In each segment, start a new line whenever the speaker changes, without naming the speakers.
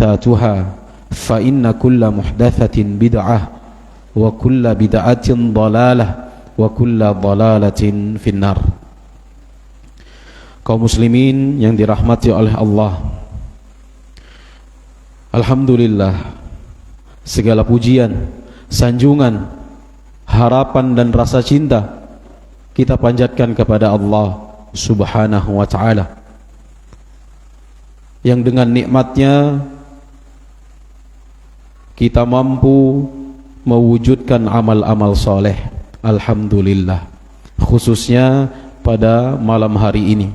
محدثاتها فإن كل محدثة بدعة وكل بدعة ضلالة وكل ضلالة في النار. Kaum muslimin yang dirahmati oleh Allah, alhamdulillah, segala pujian, sanjungan, harapan dan rasa cinta kita panjatkan kepada Allah Subhanahu wa ta'ala, yang dengan nikmatnya kita mampu mewujudkan amal-amal soleh. Alhamdulillah, khususnya pada malam hari ini.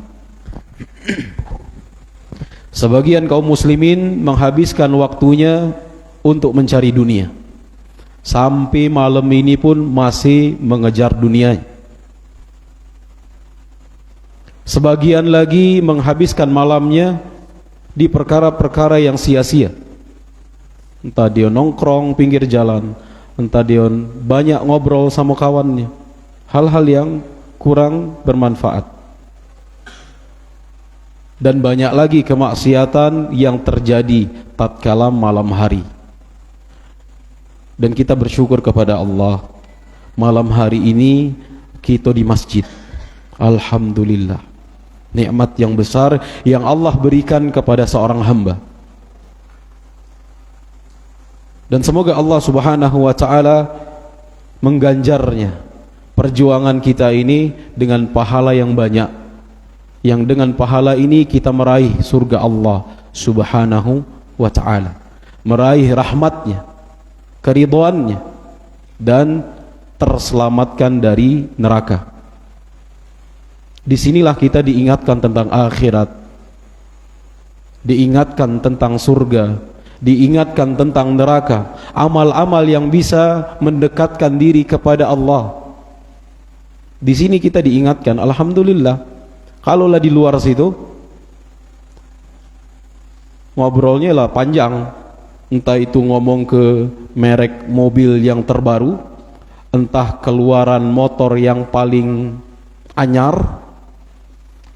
Sebagian kaum muslimin menghabiskan waktunya untuk mencari dunia, sampai malam ini pun masih mengejar dunia. Sebagian lagi menghabiskan malamnya di perkara-perkara yang sia-sia. Entah dia nongkrong pinggir jalan, entah dia banyak ngobrol sama kawannya, hal-hal yang kurang bermanfaat. Dan banyak lagi kemaksiatan yang terjadi tatkala malam hari. Dan kita bersyukur kepada Allah, malam hari ini kita di masjid. Alhamdulillah, nikmat yang besar yang Allah berikan kepada seorang hamba. Dan semoga Allah Subhanahu wa ta'ala mengganjarnya perjuangan kita ini dengan pahala yang banyak, yang dengan pahala ini kita meraih surga Allah Subhanahu wa ta'ala, meraih rahmatnya, keridhaannya, dan terselamatkan dari neraka. Disinilah kita diingatkan tentang akhirat, diingatkan tentang surga, diingatkan tentang neraka, amal-amal yang bisa mendekatkan diri kepada Allah. Di sini kita diingatkan. Alhamdulillah. Kalaulah di luar situ ngobrolnya lah panjang, entah itu ngomong ke merek mobil yang terbaru, entah keluaran motor yang paling anyar,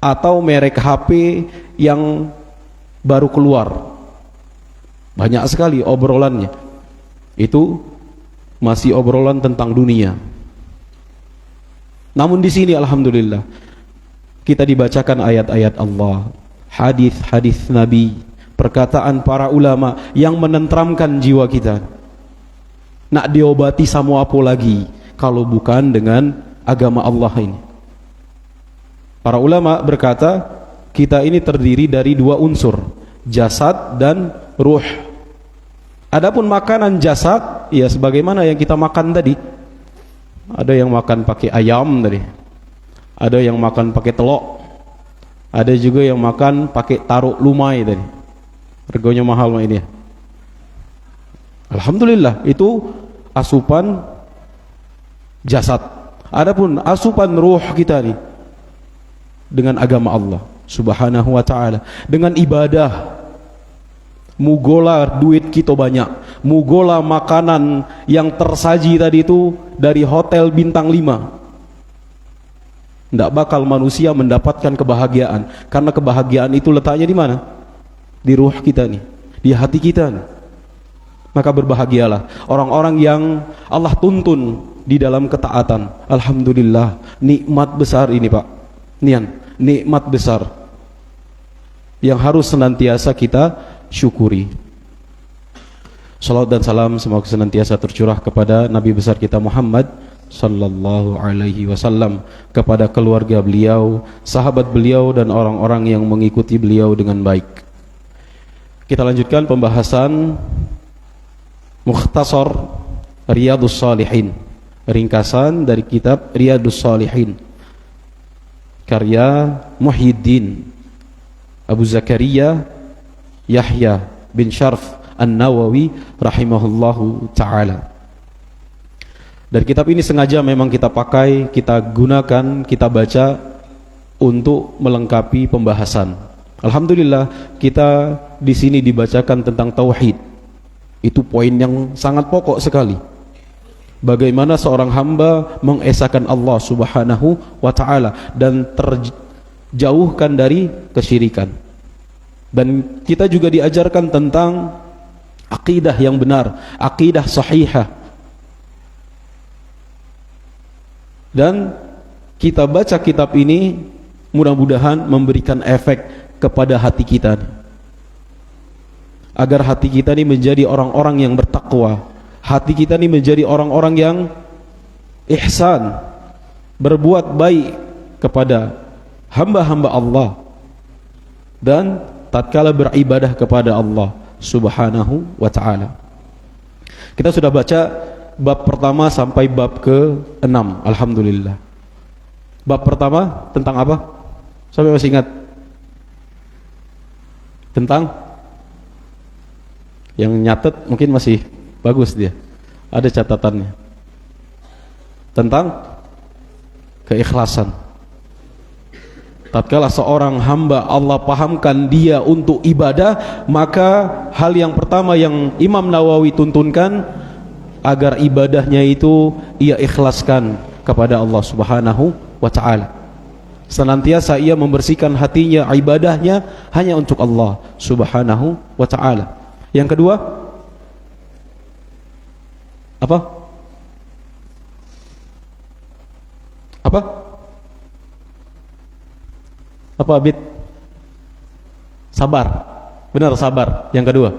atau merek HP yang baru keluar. Banyak sekali obrolannya. Itu masih obrolan tentang dunia. Namun di sini alhamdulillah kita dibacakan ayat-ayat Allah, hadis-hadis Nabi, perkataan para ulama yang menenteramkan jiwa kita. Nak diobati sama apa lagi kalau bukan dengan agama Allah ini? Para ulama berkata, kita ini terdiri dari dua unsur, jasad dan ruh. Adapun makanan jasad, ya sebagaimana yang kita makan tadi. Ada yang makan pakai ayam tadi, ada yang makan pakai telur, ada juga yang makan pakai taruh lumai tadi. Harganya mahal ini. Alhamdulillah, itu asupan jasad. Adapun asupan ruh kita nih dengan agama Allah Subhanahu wa ta'ala, dengan ibadah. Mugola duit kita banyak, mugola makanan yang tersaji tadi itu dari hotel bintang 5, tidak bakal manusia mendapatkan kebahagiaan, karena kebahagiaan itu letaknya di mana? Di ruh kita nih, di hati kita nih. Maka berbahagialah orang-orang yang Allah tuntun di dalam ketaatan. Alhamdulillah, nikmat besar ini Pak Nian, nikmat besar yang harus senantiasa kita syukuri. Salawat dan salam semoga senantiasa tercurah kepada Nabi besar kita Muhammad sallallahu alaihi wasallam, kepada keluarga beliau, sahabat beliau, dan orang-orang yang mengikuti beliau dengan baik. Kita lanjutkan pembahasan Mukhtasar Riyadhus Shalihin, ringkasan dari kitab Riyadhus Shalihin karya Muhyiddin Abu Zakaria Yahya bin Syarf An-Nawawi rahimahullahu ta'ala. Dan kitab ini sengaja memang kita pakai, kita gunakan, kita baca untuk melengkapi pembahasan. Alhamdulillah, kita di sini dibacakan tentang tauhid. Itu poin yang sangat pokok sekali. Bagaimana seorang hamba mengesahkan Allah Subhanahu wa ta'ala dan terjauhkan dari kesyirikan. Dan kita juga diajarkan tentang Aqidah yang benar, aqidah sahihah. Dan kita baca kitab ini mudah-mudahan memberikan efek kepada hati kita, agar hati kita ini menjadi orang-orang yang bertakwa, hati kita ini menjadi orang-orang yang ihsan, berbuat baik kepada hamba-hamba Allah, dan tatkala beribadah kepada Allah Subhanahu wa ta'ala. Kita sudah baca bab pertama sampai bab ke-6, alhamdulillah. Bab pertama tentang apa? Sampai masih ingat? Tentang, yang nyatet mungkin masih bagus dia, ada catatannya, tentang keikhlasan. Tatkala seorang hamba Allah pahamkan dia untuk ibadah, maka hal yang pertama yang Imam Nawawi tuntunkan, agar ibadahnya itu ia ikhlaskan kepada Allah Subhanahu wa ta'ala. Senantiasa ia membersihkan hatinya, ibadahnya hanya untuk Allah Subhanahu wa ta'ala. Yang kedua, apa? Apa? Apa, Abid? Sabar. Benar, sabar. Yang kedua?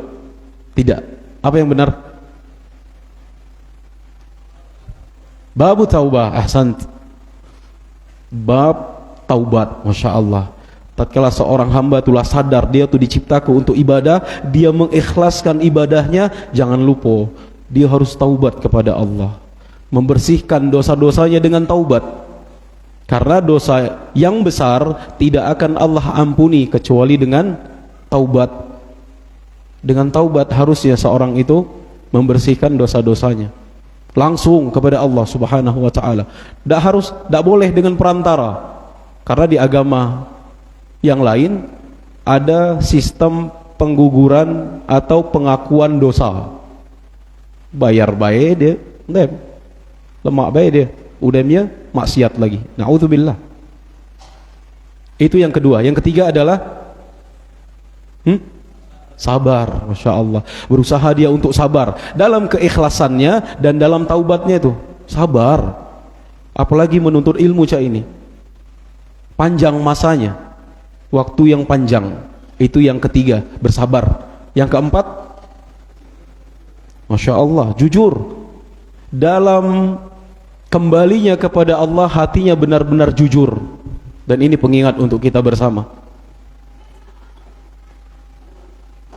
Tidak. Apa yang benar? Babu taubah, ahsant. Bab taubat, Masya Allah. Tatkala seorang hamba itulah sadar dia tuh diciptakan untuk ibadah, dia mengikhlaskan ibadahnya, jangan lupa dia harus taubat kepada Allah, membersihkan dosa-dosanya dengan taubat. Karena dosa yang besar tidak akan Allah ampuni kecuali dengan taubat. Dengan taubat harusnya seorang itu membersihkan dosa-dosanya langsung kepada Allah Subhanahu wa ta'ala. Tidak boleh dengan perantara. Karena di agama yang lain ada sistem pengguguran atau pengakuan dosa. Bayar baik dia, lemak baik dia, udahnya maksiat lagi. Na'udzubillah. Itu yang kedua. Yang ketiga adalah sabar, Masya Allah. Berusaha dia untuk sabar dalam keikhlasannya dan dalam taubatnya itu. Sabar. Apalagi menuntut ilmu ini. Panjang masanya. Waktu yang panjang. Itu yang ketiga, bersabar. Yang keempat, Masya Allah, jujur. Dalam kembalinya kepada Allah, hatinya benar-benar jujur. Dan ini pengingat untuk kita bersama,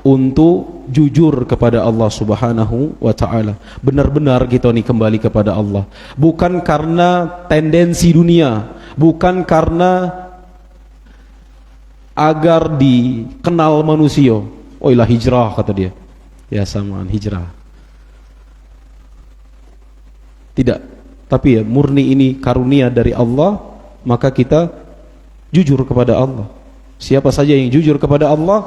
untuk jujur kepada Allah Subhanahu wa ta'ala. Benar-benar kita nih kembali kepada Allah, bukan karena tendensi dunia, bukan karena agar dikenal manusia. Oh ilah hijrah, kata dia. Ya samaan hijrah. Tidak, tapi ya murni ini karunia dari Allah, maka kita jujur kepada Allah. Siapa saja yang jujur kepada Allah,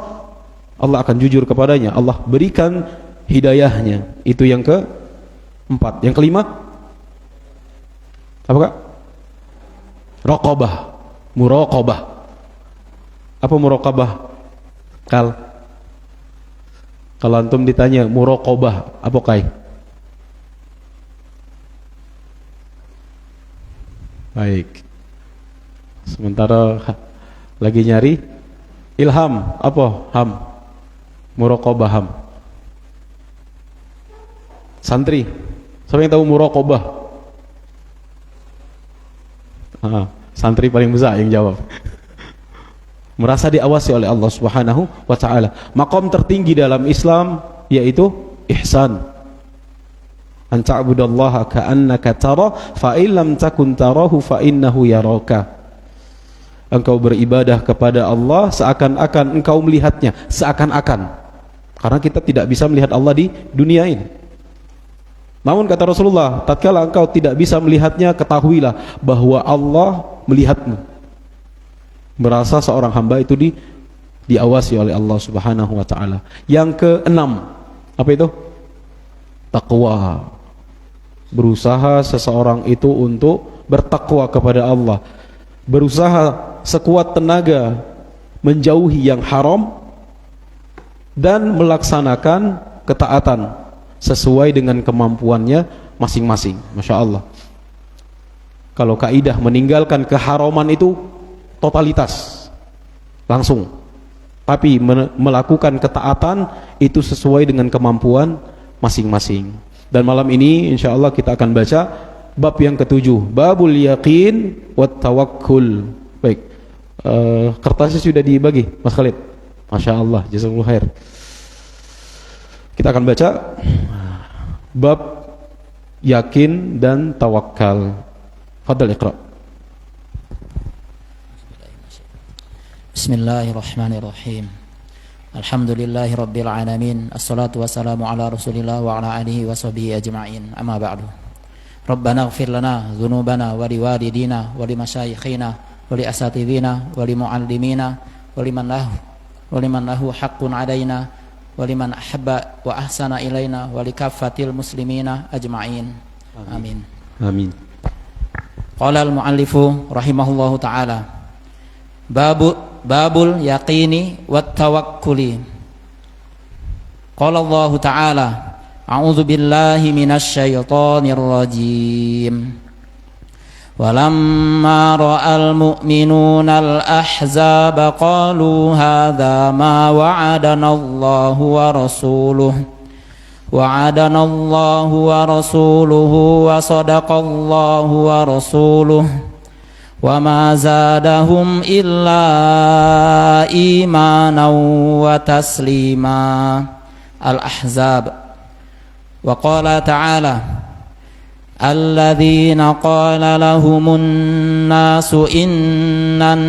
Allah akan jujur kepadanya. Allah berikan hidayahnya. Itu yang keempat. Yang kelima, apa kak? Raqabah, muraqabah. Apa muraqabah? Kalau antum ditanya muraqabah, apa kai? Baik. Sementara lagi nyari ilham, apa ham? Muraqabah ham. Santri, siapa yang tahu muraqabah? Santri paling besar yang jawab. Merasa diawasi oleh Allah Subhanahu wa ta'ala. Maqam tertinggi dalam Islam yaitu ihsan. An ta'budallaha ka'annaka tara fa illam takun tarahu fa innahu yaraka. Engkau beribadah kepada Allah seakan-akan engkau melihatnya, seakan-akan. Karena kita tidak bisa melihat Allah di dunia ini. Namun kata Rasulullah, tatkala engkau tidak bisa melihatnya, ketahuilah bahwa Allah melihatmu. Merasa seorang hamba itu diawasi oleh Allah Subhanahu wa ta'ala. Yang keenam, apa itu? Taqwa. Berusaha seseorang itu untuk bertakwa kepada Allah. Berusaha sekuat tenaga menjauhi yang haram dan melaksanakan ketaatan sesuai dengan kemampuannya masing-masing. Masya Allah. Kalau kaidah meninggalkan keharaman itu totalitas, langsung. Tapi melakukan ketaatan itu sesuai dengan kemampuan masing-masing. Dan malam ini insya Allah kita akan baca bab yang ketujuh, babul yaqin wat tawakkul. Baik, kertasnya sudah dibagi Mas Khalid. Masya Allah, jazakallahu khair. Kita akan baca bab yakin dan tawakal. Fadhal iqra.
Bismillahirrahmanirrahim. Alhamdulillahi rabbil alamin. Assalatu wassalamu ala Rasulillah wa ala alihi wa sahbihi ajma'in. Amma ba'du. Rabbana ighfir lana dhunubana wa liwalidina wa limasyayikhina wa liasatidhina wa limuallimina wa liman lahu haqqun alaina wa liman ahabba wa ahsana ilaina wa likaffatil muslimina ajma'in. Amin.
Amin.
Qala al-muallifu rahimahullahu ta'ala, babul yaqini wat tawakkuli. Qala Allah ta'ala, a'udzu billahi minasy syaithanir rajim. Walamma ra'al mu'minuna al-ahzaba qalu hadza ma wa'adana Allahu wa rasuluhu wa'adana Allahu wa rasuluhu wa sadaqallahu wa rasuluhu wa ma zadahum illa imanan wa taslima. Al-Ahzab. Wa qala ta'ala, alladzina qala lahumun nasu innan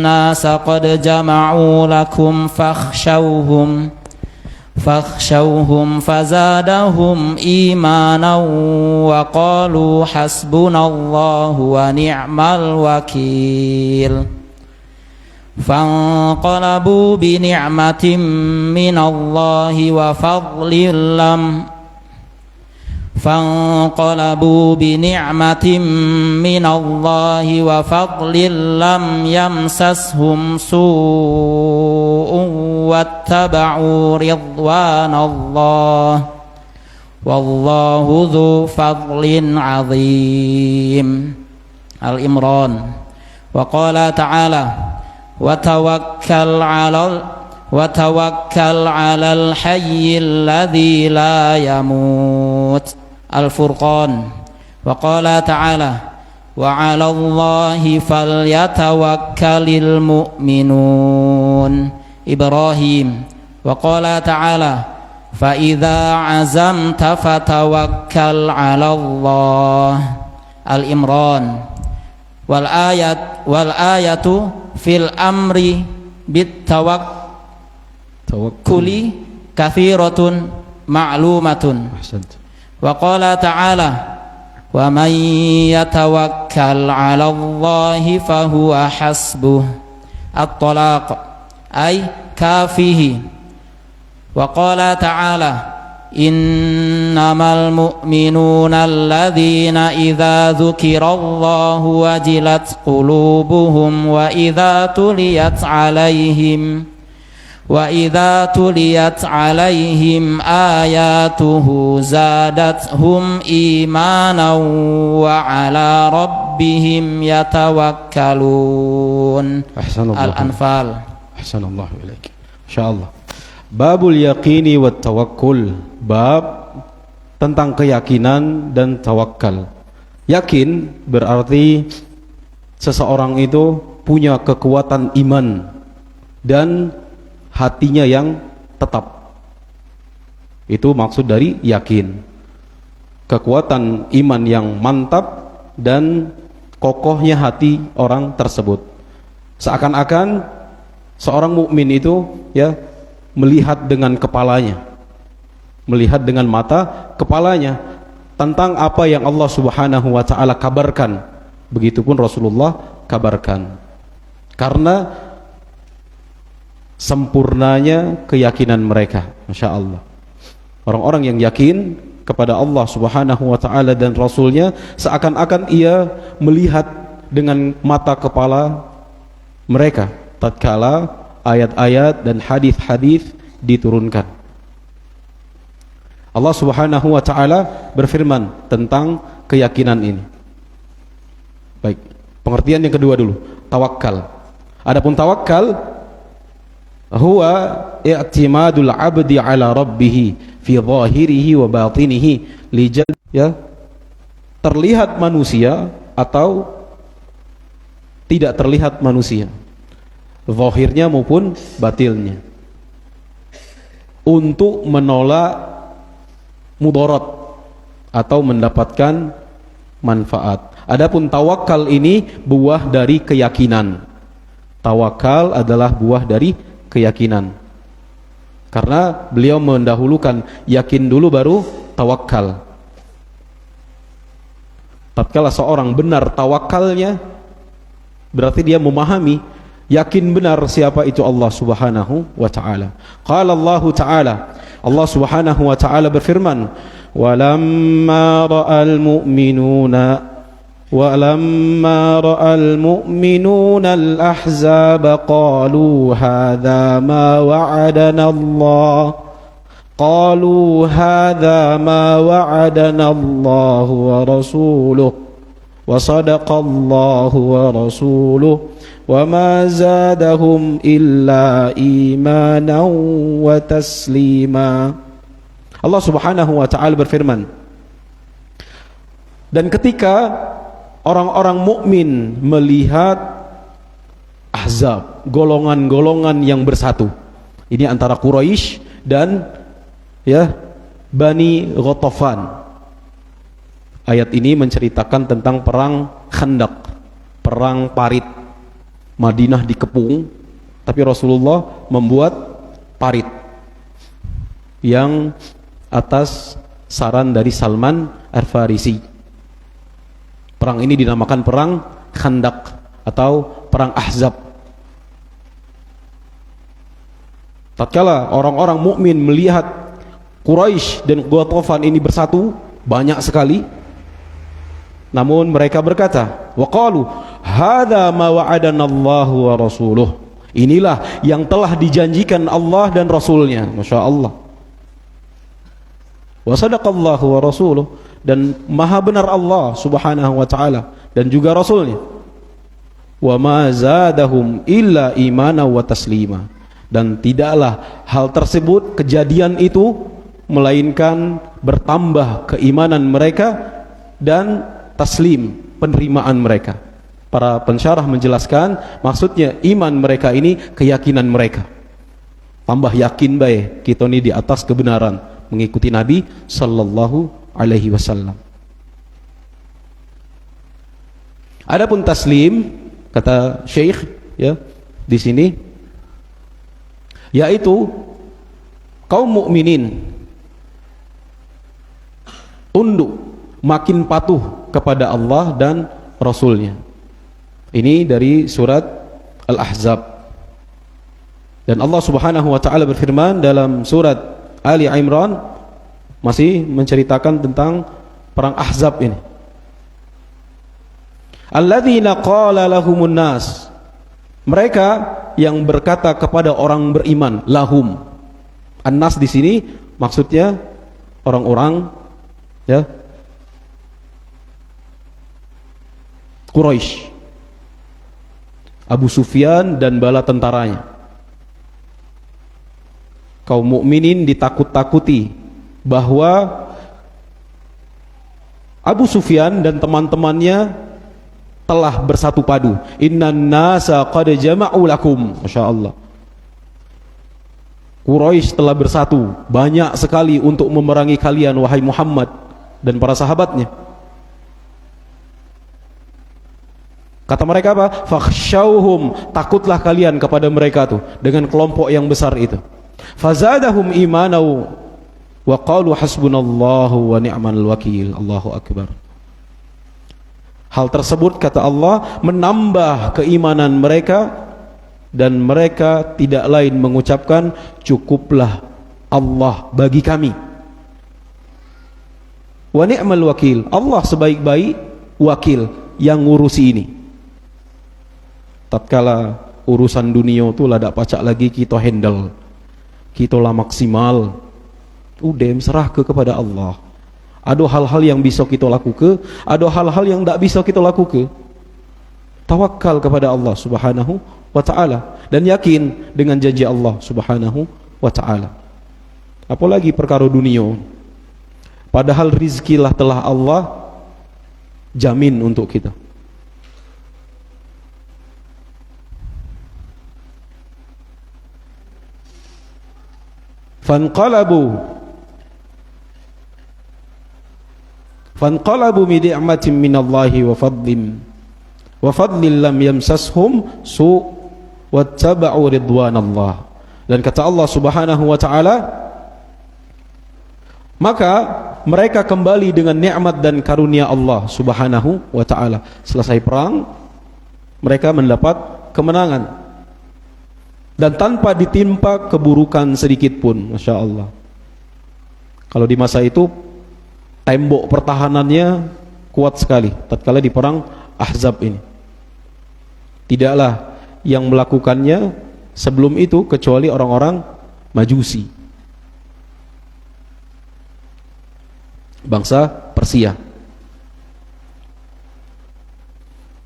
nasa qad jama'u lakum fakhshawhum fazadahum imanan wa qalu hasbunallahu wa ni'mal wakil. Fanqalabu bi ni'matin minallahi wa fadlin lam yamsashum su'un wattaba'u ridwanallah wallahu dzu fadlin 'adzim. Al-Imran. Wa qala ta'ala, wa tawakkal 'alal hayyil ladzi la yamut. Al-Furqan. Wa qala ta'ala, wa 'alallahi falyatawakkalul mu'minun. Ibrahim. Wa qala ta'ala, fa idza 'azamta fatawakkal 'alallah. Al-Imran. Wal ayatu fil amri bit tawakkuli kathiratun ma'lumatun. Wa qala ta'ala, wa man yatawakkal 'ala Allahi fahuwa hasbuh. At-Talaq ay kafihi. Wa qala ta'ala, innamal mu'minuna alladzina idza dzukirallahu wajilat qulubuhum wa idza tuliyat 'alaihim ayatuhu zadathum imanan wa 'ala rabbihim yatawakkalun. Al-Anfal.
Ahsanallahu ilaik. Insyaallah. Babul yaqini wat tawakkul. Bab tentang keyakinan dan tawakal. Yakin berarti seseorang itu punya kekuatan iman dan hatinya yang tetap. Itu maksud dari yakin. Kekuatan iman yang mantap dan kokohnya hati orang tersebut. Seakan-akan seorang mukmin itu ya melihat dengan kepalanya, melihat dengan mata kepalanya tentang apa yang Allah Subhanahu wa ta'ala kabarkan. Begitupun Rasulullah kabarkan. Karena sempurnanya keyakinan mereka. Masya Allah. Orang-orang yang yakin kepada Allah Subhanahu wa ta'ala dan Rasulnya, seakan-akan ia melihat dengan mata kepala mereka tatkala ayat-ayat dan hadis-hadis diturunkan. Allah Subhanahu wa taala berfirman tentang keyakinan ini. Baik, pengertian yang kedua dulu, tawakal. Adapun tawakal huwa i'timadul 'abdi 'ala rabbih fi zahirihi wa batinihi ya, terlihat manusia atau tidak terlihat manusia, zahirnya maupun batilnya, untuk menolak mudarat atau mendapatkan manfaat. Adapun tawakal ini buah dari keyakinan. Tawakal adalah buah dari keyakinan. Karena beliau mendahulukan yakin dulu baru tawakal. Tatkala seorang benar tawakalnya, berarti dia memahami, yakin benar siapa itu Allah Subhanahu wa taala. Qala Allah taala, Allah Subhanahu wa taala berfirman, "Walamma ra'al mu'minuna al-ahzab qalu hadha ma wa'adana Allah wa rasuluhu wa sadaqa Allah wa rasuluhu wa ma zadahum illa imanan wa taslima." Allah Subhanahu wa taala berfirman, dan ketika orang-orang mukmin melihat ahzab, golongan-golongan yang bersatu, ini antara Quraisy dan Bani Ghatafan. Ayat ini menceritakan tentang perang Khandaq, perang parit. Madinah dikepung, tapi Rasulullah membuat parit yang atas saran dari Salman Al-Farisi. Perang ini dinamakan perang Khandaq atau perang Ahzab. Tatkala orang-orang mukmin melihat Quraisy dan Ghatafan ini bersatu, banyak sekali, namun mereka berkata, waqalu hadza ma wa'adana Allahu wa rasuluh. Inilah yang telah dijanjikan Allah dan Rasulnya. Masya Allah. Wa sadaqallahu wa rasuluh, dan maha benar Allah Subhanahu wa ta'ala dan juga Rasulnya. Wa ma zadahum illa imana wa taslima, dan tidaklah hal tersebut, kejadian itu, melainkan bertambah keimanan mereka dan taslim, penerimaan mereka. Para pensyarah menjelaskan, maksudnya iman mereka ini keyakinan mereka. Tambah yakin bae kita ini di atas kebenaran, mengikuti Nabi sallallahu alaihi wasallam. Adapun taslim, kata Syekh di sini, yaitu kaum mukminin tunduk, makin patuh kepada Allah dan Rasulnya. Ini dari surat Al-Ahzab. Dan Allah Subhanahu wa ta'ala berfirman dalam surat Ali Imran, masih menceritakan tentang perang Ahzab ini. Alladzina qala lahumun nas, mereka yang berkata kepada orang beriman, lahum. An-nas di sini maksudnya orang-orang Quraisy, Abu Sufyan dan bala tentaranya. Kaum mukminin ditakut-takuti bahwa Abu Sufyan dan teman-temannya telah bersatu padu. Innan nasa qad jama'u lakum. Masya Allah. Quraisy telah bersatu banyak sekali untuk memerangi kalian, wahai Muhammad dan para sahabatnya. Kata mereka apa? Fakhshawhum, takutlah kalian kepada mereka tuh, dengan kelompok yang besar itu. Fazadahum imanau wa qalu hasbunallahu wa ni'mal wakil. Allahu akbar. Hal tersebut, kata Allah, menambah keimanan mereka, dan mereka tidak lain mengucapkan, cukuplah Allah bagi kami. Wa ni'mal wakil, Allah sebaik-baik wakil yang ngurusi ini. Tatkala urusan dunia itu lah dak pacak lagi kita handle, kita lah maksimal, Udah serah kepada Allah. Ada hal-hal yang bisa kita lakukan, ada hal-hal yang tak bisa kita lakukan. Tawakal kepada Allah Subhanahu wa ta'ala dan yakin dengan janji Allah Subhanahu wa ta'ala. Apalagi perkara dunia, padahal rizkilah telah Allah jamin untuk kita. Fanqalabu bi ni'matin minallahi wa fadlin lam yamsashum su' wattaba'u ridwanallah. Dan kata Allah Subhanahu wa ta'ala, maka mereka kembali dengan nikmat dan karunia Allah Subhanahu wa ta'ala. Selesai perang, mereka mendapat kemenangan dan tanpa ditimpa keburukan sedikit pun. Masya Allah. Kalau di masa itu tembok pertahanannya kuat sekali tatkala di perang Ahzab ini. Tidaklah yang melakukannya sebelum itu kecuali orang-orang Majusi, bangsa Persia.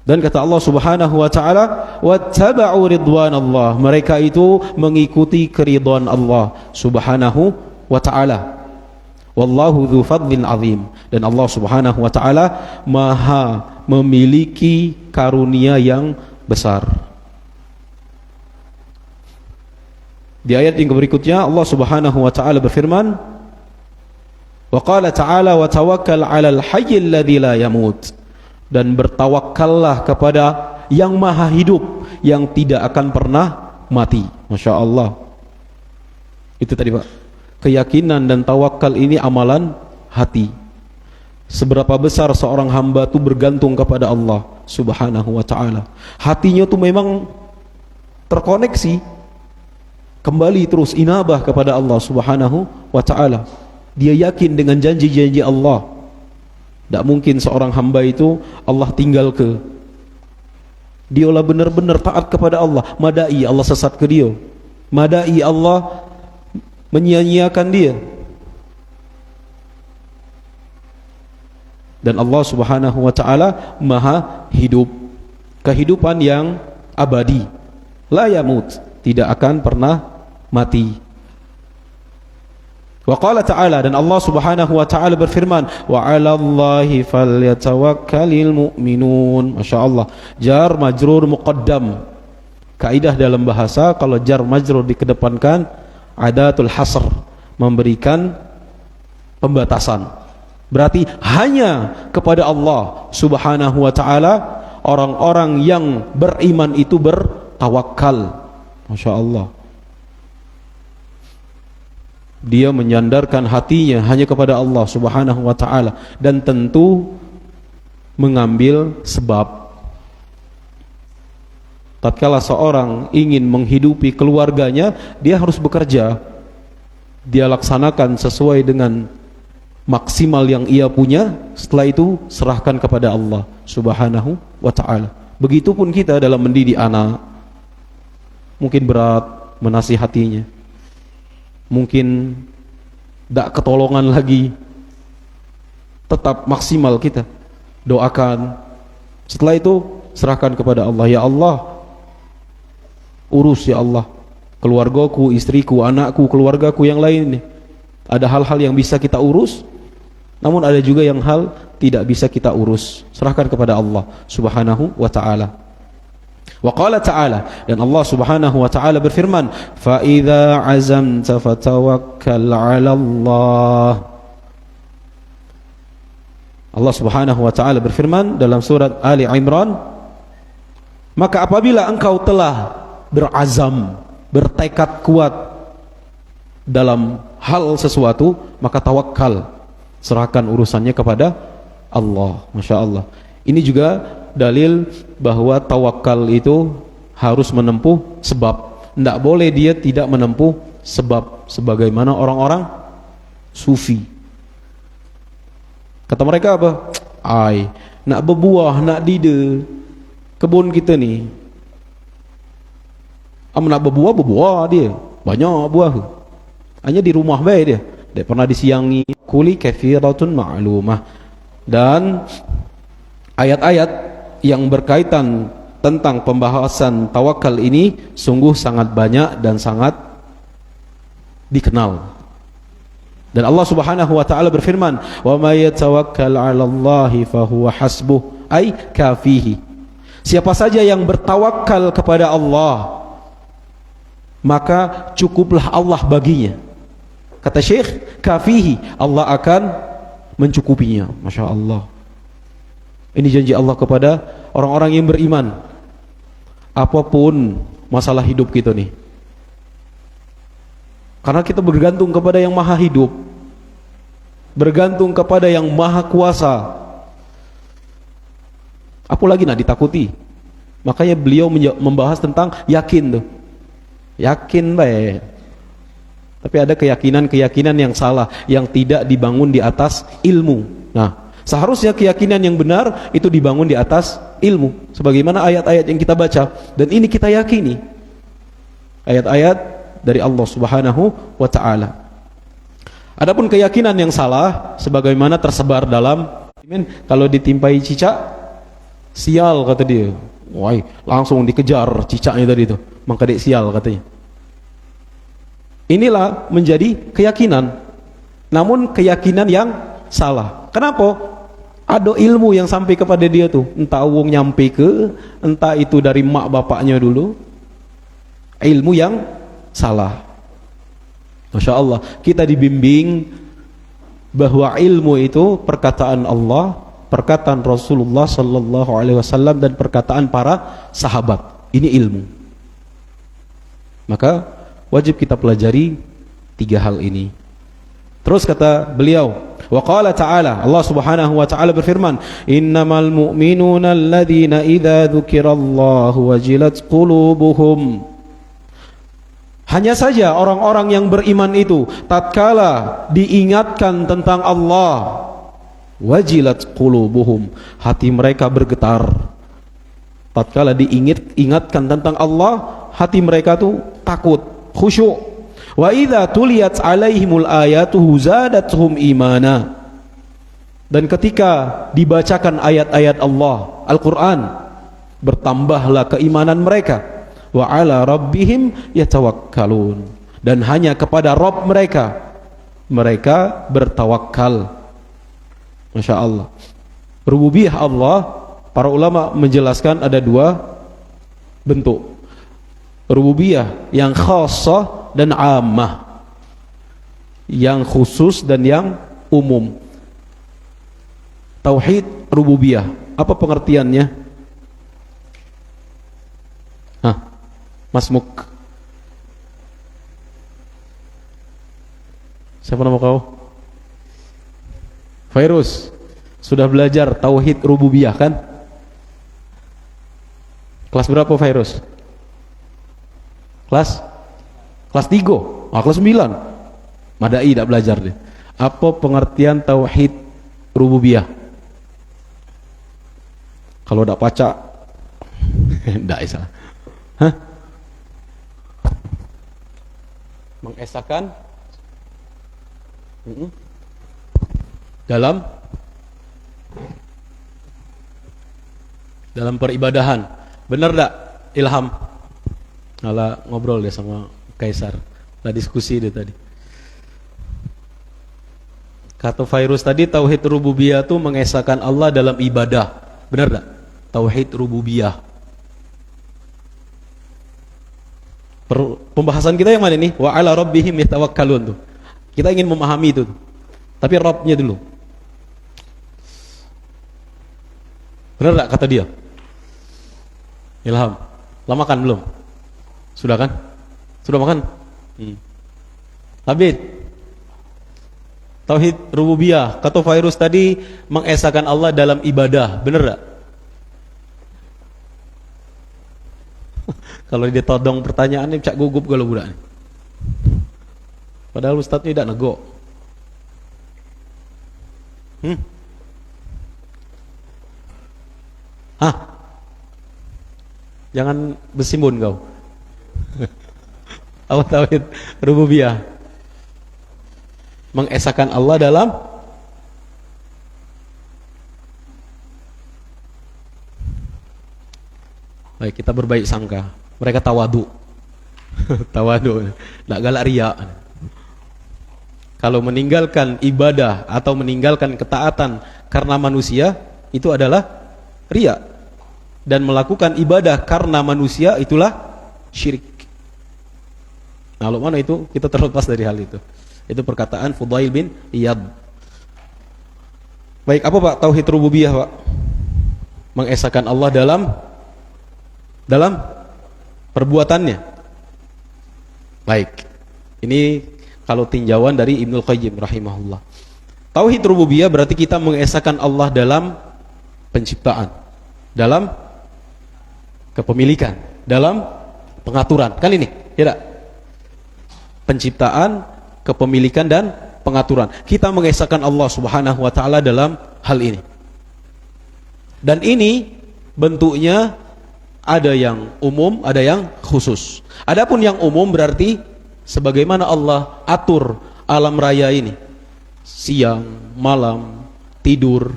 Dan kata Allah Subhanahu wa ta'ala, wattaba'u ridwanallah, mereka itu mengikuti keridhaan Allah Subhanahu wa ta'ala. Wallahu dzu fadlin azim, dan Allah Subhanahu wa ta'ala maha memiliki karunia yang besar. Di ayat yang berikutnya Allah Subhanahu wa ta'ala berfirman, wa qala ta'ala wa tawakkal 'alal hayyil ladzi la yamut, dan bertawakkallah kepada yang maha hidup yang tidak akan pernah mati. Masya Allah. Itu tadi Pak. Keyakinan dan tawakal ini amalan hati. Seberapa besar seorang hamba itu bergantung kepada Allah Subhanahu wa ta'ala. Hatinya itu memang terkoneksi, kembali terus inabah kepada Allah Subhanahu wa ta'ala. Dia yakin dengan janji-janji Allah. Tak mungkin seorang hamba itu Allah tinggal ke. Dialah benar-benar taat kepada Allah. Madai Allah sesat ke dia. Madai Allah menyia-nyiakan dia. Dan Allah Subhanahu wa ta'ala maha hidup, kehidupan yang abadi, la yamut, tidak akan pernah mati. Wa qala ta'ala, dan Allah Subhanahu wa ta'ala berfirman, wa 'alallahi falyatawakkalul mu'minun. Masya Allah, jar majrur muqaddam. Kaidah dalam bahasa, kalau jar majrur dikedepankan, adatul hasr, memberikan pembatasan. Berarti hanya kepada Allah Subhanahu wa ta'ala orang-orang yang beriman itu bertawakal. Masya Allah. Dia menyandarkan hatinya hanya kepada Allah Subhanahu wa ta'ala, dan tentu mengambil sebab. Tatkala seorang ingin menghidupi keluarganya, dia harus bekerja. Dia laksanakan sesuai dengan maksimal yang ia punya. Setelah itu serahkan kepada Allah Subhanahu wa ta'ala. Begitupun kita dalam mendidik anak. Mungkin berat menasihatinya, mungkin tak ketolongan lagi, tetap maksimal kita doakan. Setelah itu serahkan kepada Allah. Ya Allah, urus ya Allah keluargaku, istriku, anakku, keluargaku yang lain nih. Ada hal-hal yang bisa kita urus, namun ada juga yang hal tidak bisa kita urus. Serahkan kepada Allah Subhanahu wa ta'ala. Wa qala ta'ala, dan Allah Subhanahu wa ta'ala berfirman, fa idza azamta fatawakkal 'ala Allah. Allah Subhanahu wa ta'ala berfirman dalam surat Ali Imran, maka apabila engkau telah berazam, bertekad kuat dalam hal sesuatu, maka tawakal, serahkan urusannya kepada Allah. Masya Allah. Ini juga dalil bahwa tawakal itu harus menempuh sebab. Tidak boleh dia tidak menempuh sebab, sebagaimana orang-orang sufi. Kata mereka apa? Ai, nak berbuah, nak dide kebun kita ni, nak berbuah dia banyak buah, hanya di rumah baik dia, tidak pernah disiangi. Kuli katsiratun ma'lumah. Dan ayat-ayat yang berkaitan tentang pembahasan tawakal ini sungguh sangat banyak dan sangat dikenal. Dan Allah Subhanahu wa taala berfirman, "Wa may yatawakkal 'alallahi fahuwa hasbuh," ay kafihi. Siapa saja yang bertawakal kepada Allah, maka cukuplah Allah baginya. Kata Syekh, kafihi, Allah akan mencukupinya. Masya Allah. Ini janji Allah kepada orang-orang yang beriman. Apapun masalah hidup kita nih, karena kita bergantung kepada yang maha hidup, bergantung kepada yang maha kuasa. Apalagi nak ditakuti. Makanya beliau membahas tentang yakin tuh. Yakin baik. Tapi ada keyakinan-keyakinan yang salah, yang tidak dibangun di atas ilmu. Nah, seharusnya keyakinan yang benar itu dibangun di atas ilmu. Sebagaimana ayat-ayat yang kita baca, dan ini kita yakini. Ayat-ayat dari Allah Subhanahu wa taala. Adapun keyakinan yang salah sebagaimana tersebar dalam, kalau ditimpai cicak, sial kata dia. Wah, langsung dikejar cicaknya tadi itu. Maka dek sial katanya. Inilah menjadi keyakinan. Namun keyakinan yang salah. Kenapa? Ada ilmu yang sampai kepada dia tuh. Entah wong nyampe ke, entah itu dari mak bapaknya dulu. Ilmu yang salah. Masya Allah, kita dibimbing bahwa ilmu itu perkataan Allah, perkataan Rasulullah sallallahu alaihi wasallam, dan perkataan para sahabat. Ini ilmu. Maka wajib kita pelajari tiga hal ini. Terus kata beliau, wa qala ta'ala, Allah Subhanahu wa taala berfirman, innamal mu'minuna alladhina idza dzukirallahu wajilat qulubuhum. Hanya saja orang-orang yang beriman itu tatkala diingatkan tentang Allah, wajilat qulubuhum, hati mereka bergetar. Tatkala diingatkan tentang Allah, hati mereka tuh takut, khusyuk. Wa idza tuliyat alaihimul ayatuhu zadatuhum imana. Dan ketika dibacakan ayat-ayat Allah, Al-Qur'an, bertambahlah keimanan mereka. Wa ala rabbihim yatawakkalun. Dan hanya kepada Rabb mereka bertawakal. Masya Allah. Rububiyah Allah, para ulama menjelaskan ada dua bentuk. Rububiyah yang khassah dan ammah, yang khusus dan yang umum. Tauhid rububiyah, apa pengertiannya? Mas Muk, siapa nama kau? Virus, sudah belajar tauhid rububiyah kan? Kelas berapa Virus? Kelas 3, kelas 9. Madai tidak belajar deh. Apa pengertian tauhid rububiyah? Kalau tidak pacak, tidak bisa. Hah? Mengesahkan dalam peribadahan. Benar tak Ilham? Malah ngobrol deh sama Kaisar, lah diskusi deh tadi. Kata Virus tadi, tauhid rububiyah itu mengesahkan Allah dalam ibadah. Benar tak? Tauhid rububiyah. Pembahasan kita yang mana nih? Wa ala rabbihim yatawakkalun tuh. Kita ingin memahami itu. Tapi Rabbnya dulu. Benar tak kata dia? Ilham, lama makan belum? Sudah kan? Sudah makan? Habis. Tauhid rububiyah, kata Virus tadi, mengesahkan Allah dalam ibadah. Benar tak? Kalau dia todong pertanyaannya cak gugup kalau budak ni. Padahal ustaz ni tak nego. Jangan bersimbun kau. Apa tauhid rububiyah? mengesahkan Allah dalam baik, kita berbaik sangka. Mereka tawadu. Tawadu, enggak galak riya. Kalau meninggalkan ibadah atau meninggalkan ketaatan karena manusia, itu adalah riya. Dan melakukan ibadah karena manusia, itulah syirik. Nah, mana itu kita terlepas dari hal itu. Itu perkataan Fudail bin Iyad. Baik, apa Pak tauhid rububiyah, Pak? Mengesahkan Allah dalam perbuatannya. Baik. Ini kalau tinjauan dari Ibnul Qayyim rahimahullah. Tauhid rububiyah berarti kita mengesahkan Allah dalam penciptaan, dalam kepemilikan, dalam pengaturan. Kan ini, tidak? Penciptaan, kepemilikan dan pengaturan. Kita mengesahkan Allah Subhanahu wa taala dalam hal ini. Dan ini bentuknya ada yang umum, ada yang khusus. Adapun yang umum berarti sebagaimana Allah atur alam raya ini. Siang, malam, tidur,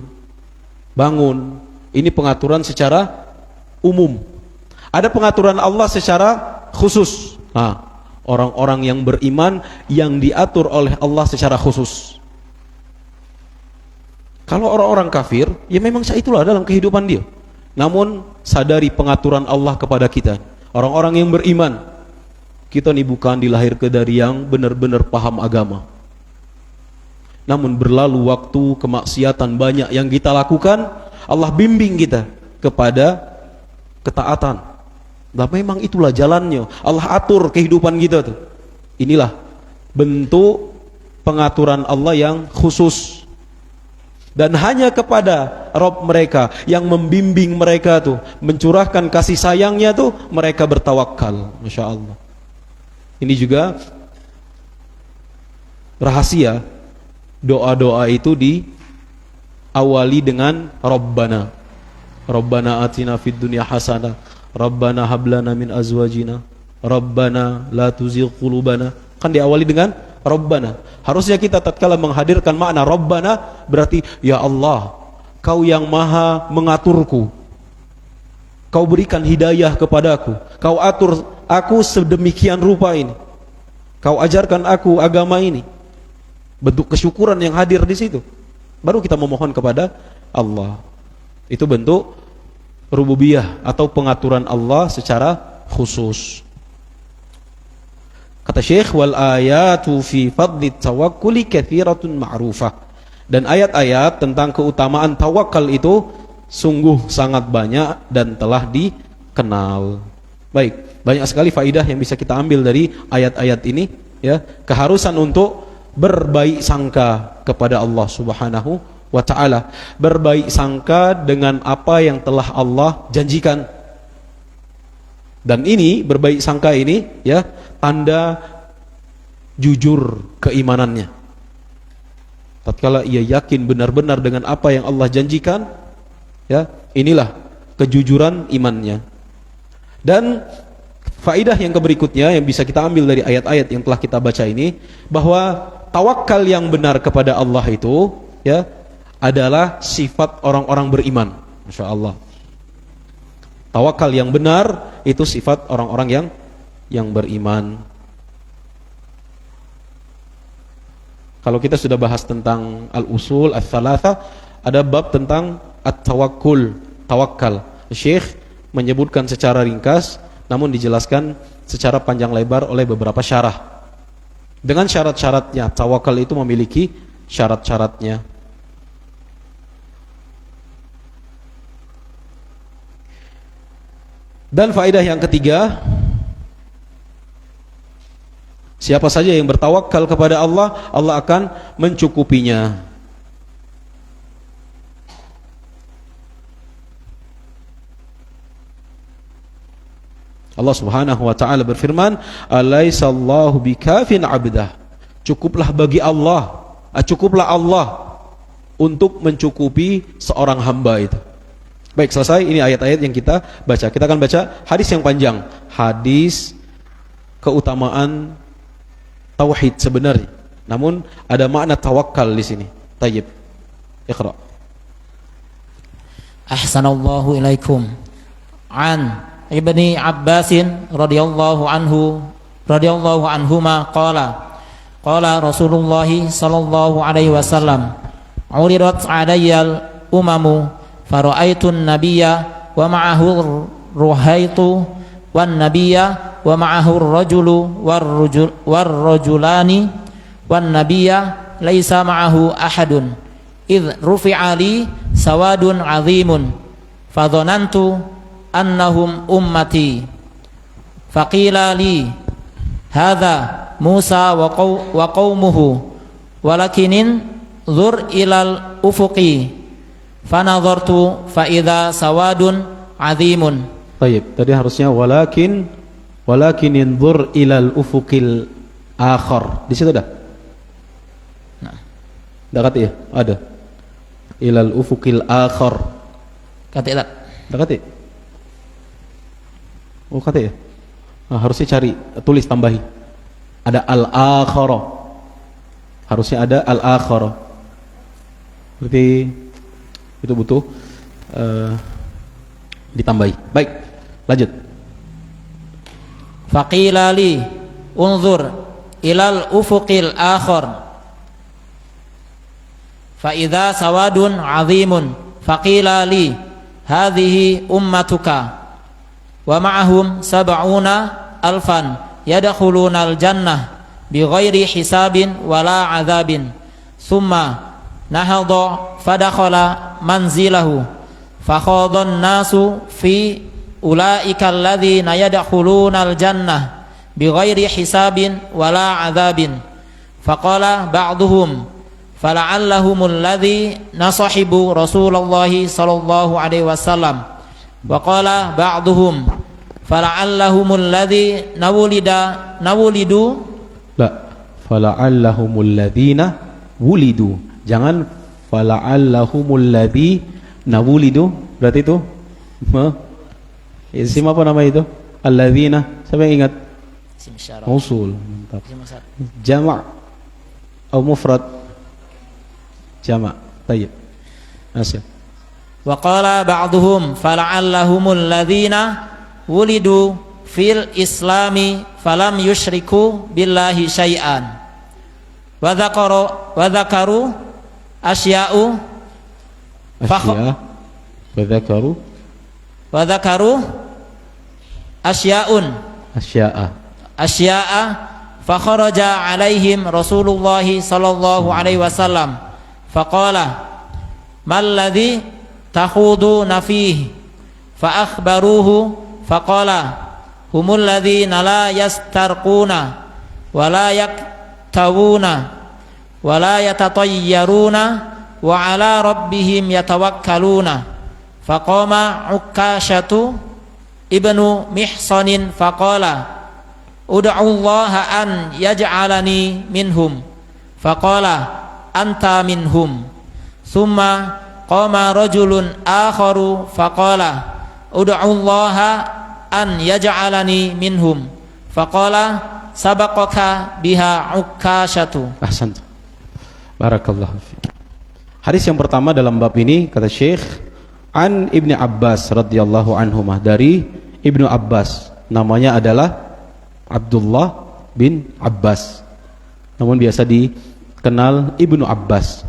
bangun. Ini pengaturan secara umum. Ada pengaturan Allah secara khusus. Nah, orang-orang yang beriman yang diatur oleh Allah secara khusus. Kalau orang-orang kafir, ya memang itulah dalam kehidupan dia. Namun sadari pengaturan Allah kepada kita. Orang-orang yang beriman, kita ini bukan dilahirkan dari yang benar-benar paham agama. Namun berlalu waktu, kemaksiatan banyak yang kita lakukan, Allah bimbing kita kepada ketaatan. Nah, memang itulah jalannya. Allah atur kehidupan kita tuh. Inilah bentuk pengaturan Allah yang khusus. Dan hanya kepada Rabb mereka yang membimbing mereka tuh, mencurahkan kasih sayangnya tuh, mereka bertawakal. Masya Allah. Ini juga rahasia. Doa-doa itu diawali dengan Rabbana. Rabbana atina fid dunya hasanah. Rabbana hablana min azwajina. Rabbana la tuzigh qulubana. Kan diawali dengan Rabbana. Harusnya kita tatkala menghadirkan makna Rabbana berarti ya Allah, Kau yang maha mengaturku. Kau berikan hidayah kepadaku. Kau atur aku sedemikian rupa ini. Kau ajarkan aku agama ini. Bentuk kesyukuran yang hadir di situ. Baru kita memohon kepada Allah. Itu bentuk rububiyah atau pengaturan Allah secara khusus. Kata Syekh, wal ayatu fi fadli tawakkuli katsiratun ma'rufah. Dan ayat-ayat tentang keutamaan tawakal itu sungguh sangat banyak dan telah dikenal. Baik, banyak sekali faidah yang bisa kita ambil dari ayat-ayat ini, ya. Keharusan untuk berbaik sangka kepada Allah Subhanahu wa ta'ala, berbaik sangka dengan apa yang telah Allah janjikan. Dan ini berbaik sangka ini, ya, tanda jujur keimanannya. Tatkala ia yakin benar-benar dengan apa yang Allah janjikan, ya, inilah kejujuran imannya. Dan faidah yang berikutnya yang bisa kita ambil dari ayat-ayat yang telah kita baca ini, bahwa tawakal yang benar kepada Allah itu, ya, adalah sifat orang-orang beriman. Masya Allah. Tawakal yang benar itu sifat orang-orang yang beriman. Kalau kita sudah bahas tentang al-usul ats-tsalatsa, ada bab tentang at-tawakkul, tawakal. Syekh menyebutkan secara ringkas, namun dijelaskan secara panjang lebar oleh beberapa syarah. Dengan syarat-syaratnya, tawakal itu memiliki syarat-syaratnya. Dan faedah yang ketiga, siapa saja yang bertawakal kepada Allah, Allah akan mencukupinya. Allah Subhanahu wa ta'ala berfirman, alaisallahu bikafin abdah. Cukuplah bagi Allah, cukuplah Allah untuk mencukupi seorang hamba itu. Baik, selesai. Ini ayat-ayat yang kita baca. Kita akan baca hadis yang panjang. Hadis keutamaan tauhid sebenarnya. Namun ada makna tawakal di sini. Tayyib. Iqra.
Ahsanallahu ilaikum. An Ibni Abbasin radhiyallahu anhuma qala Rasulullah sallallahu alaihi wasallam uridat alayyal umamu fara'aitun nabiyya wa ma'ahu ruhaitu wan nabiyya wa ma'ahu ar-rajulu war-rajulani wan nabiyya laisa ma'ahu ahadun idh rufi'a li sawadun 'azimun fadhanantu annahum ummati faqila li hadza Musa wa qaumuhu walakinin zur ilal ufuqi fanadhartu fa idza sawadun 'azimun.
Baik, tadi harusnya walakin inzur ilal ufuqil akhar. Di situ dah.
Nah.
Dah kata ya? Ada. Ilal ufuqil akhar.
Kata tak?
Dah kata. Oh kata ya? Nah, harusnya cari, tulis tambahi. Ada al-akhara. Harusnya ada al-akhara. Berarti itu butuh ditambahi. Baik, lanjut.
Faqila li unzur ilal ufuqil akhar fa idza sawadun 'azimun faqila li hadhihi ummatuka wa ma'ahum sab'una alfan yadkhuluna al-jannah bighairi hisabin wala 'adzabin thumma nahadha fadakhala manzilahu fakhadhan nasu fi ulaika alladhina yadkhuluna al-jannah bighairi hisabin wala 'adzabin faqala ba'duhum fala'allahumul ladzi nasahibu Rasulullah sallallahu alaihi wasallam wa qala ba'duhum fala'allahumul ladzi nawulidu
la fala'allahumul ladzina wulidu, jangan fala'allahumul ladzi nawulidu. Berarti itu isim apa nama itu? Alladzina, siapa yang ingat?
isim isyarah
Mausul. Mantap. Jama' atau mufrad? Jama'. Baik. Asya.
Wa qala ba'duhum fala'allahumul ladzina wulidu fil islami falam yusyriku billahi syai'an wa dzakaru asya'u wa dzakaru asya'un asya'a fa kharaja alaihim Rasulullah sallallahu alaihi wasallam faqala mal ladzi takhuduna fihi fa akhbaruhu faqala humul ladzina la yastarquna wa la yaktawuna wa la yatatayyaruna wa ala rabbihim yatawakkaluna faqama Ukashatu ibnu Mihsanin faqala ud'u Allah an yaj'alani minhum faqala anta minhum thumma qama rajulun akharu faqala ud'u Allah an yaj'alani minhum faqala sabaqaka biha Ukashatu.
Ahsan. Barakallahu fiik. Hadis yang pertama dalam bab ini kata Syekh an Ibni Abbas radhiyallahu anhumah, dari Ibnu Abbas, namanya adalah Abdullah bin Abbas, namun biasa dikenal Ibnu Abbas.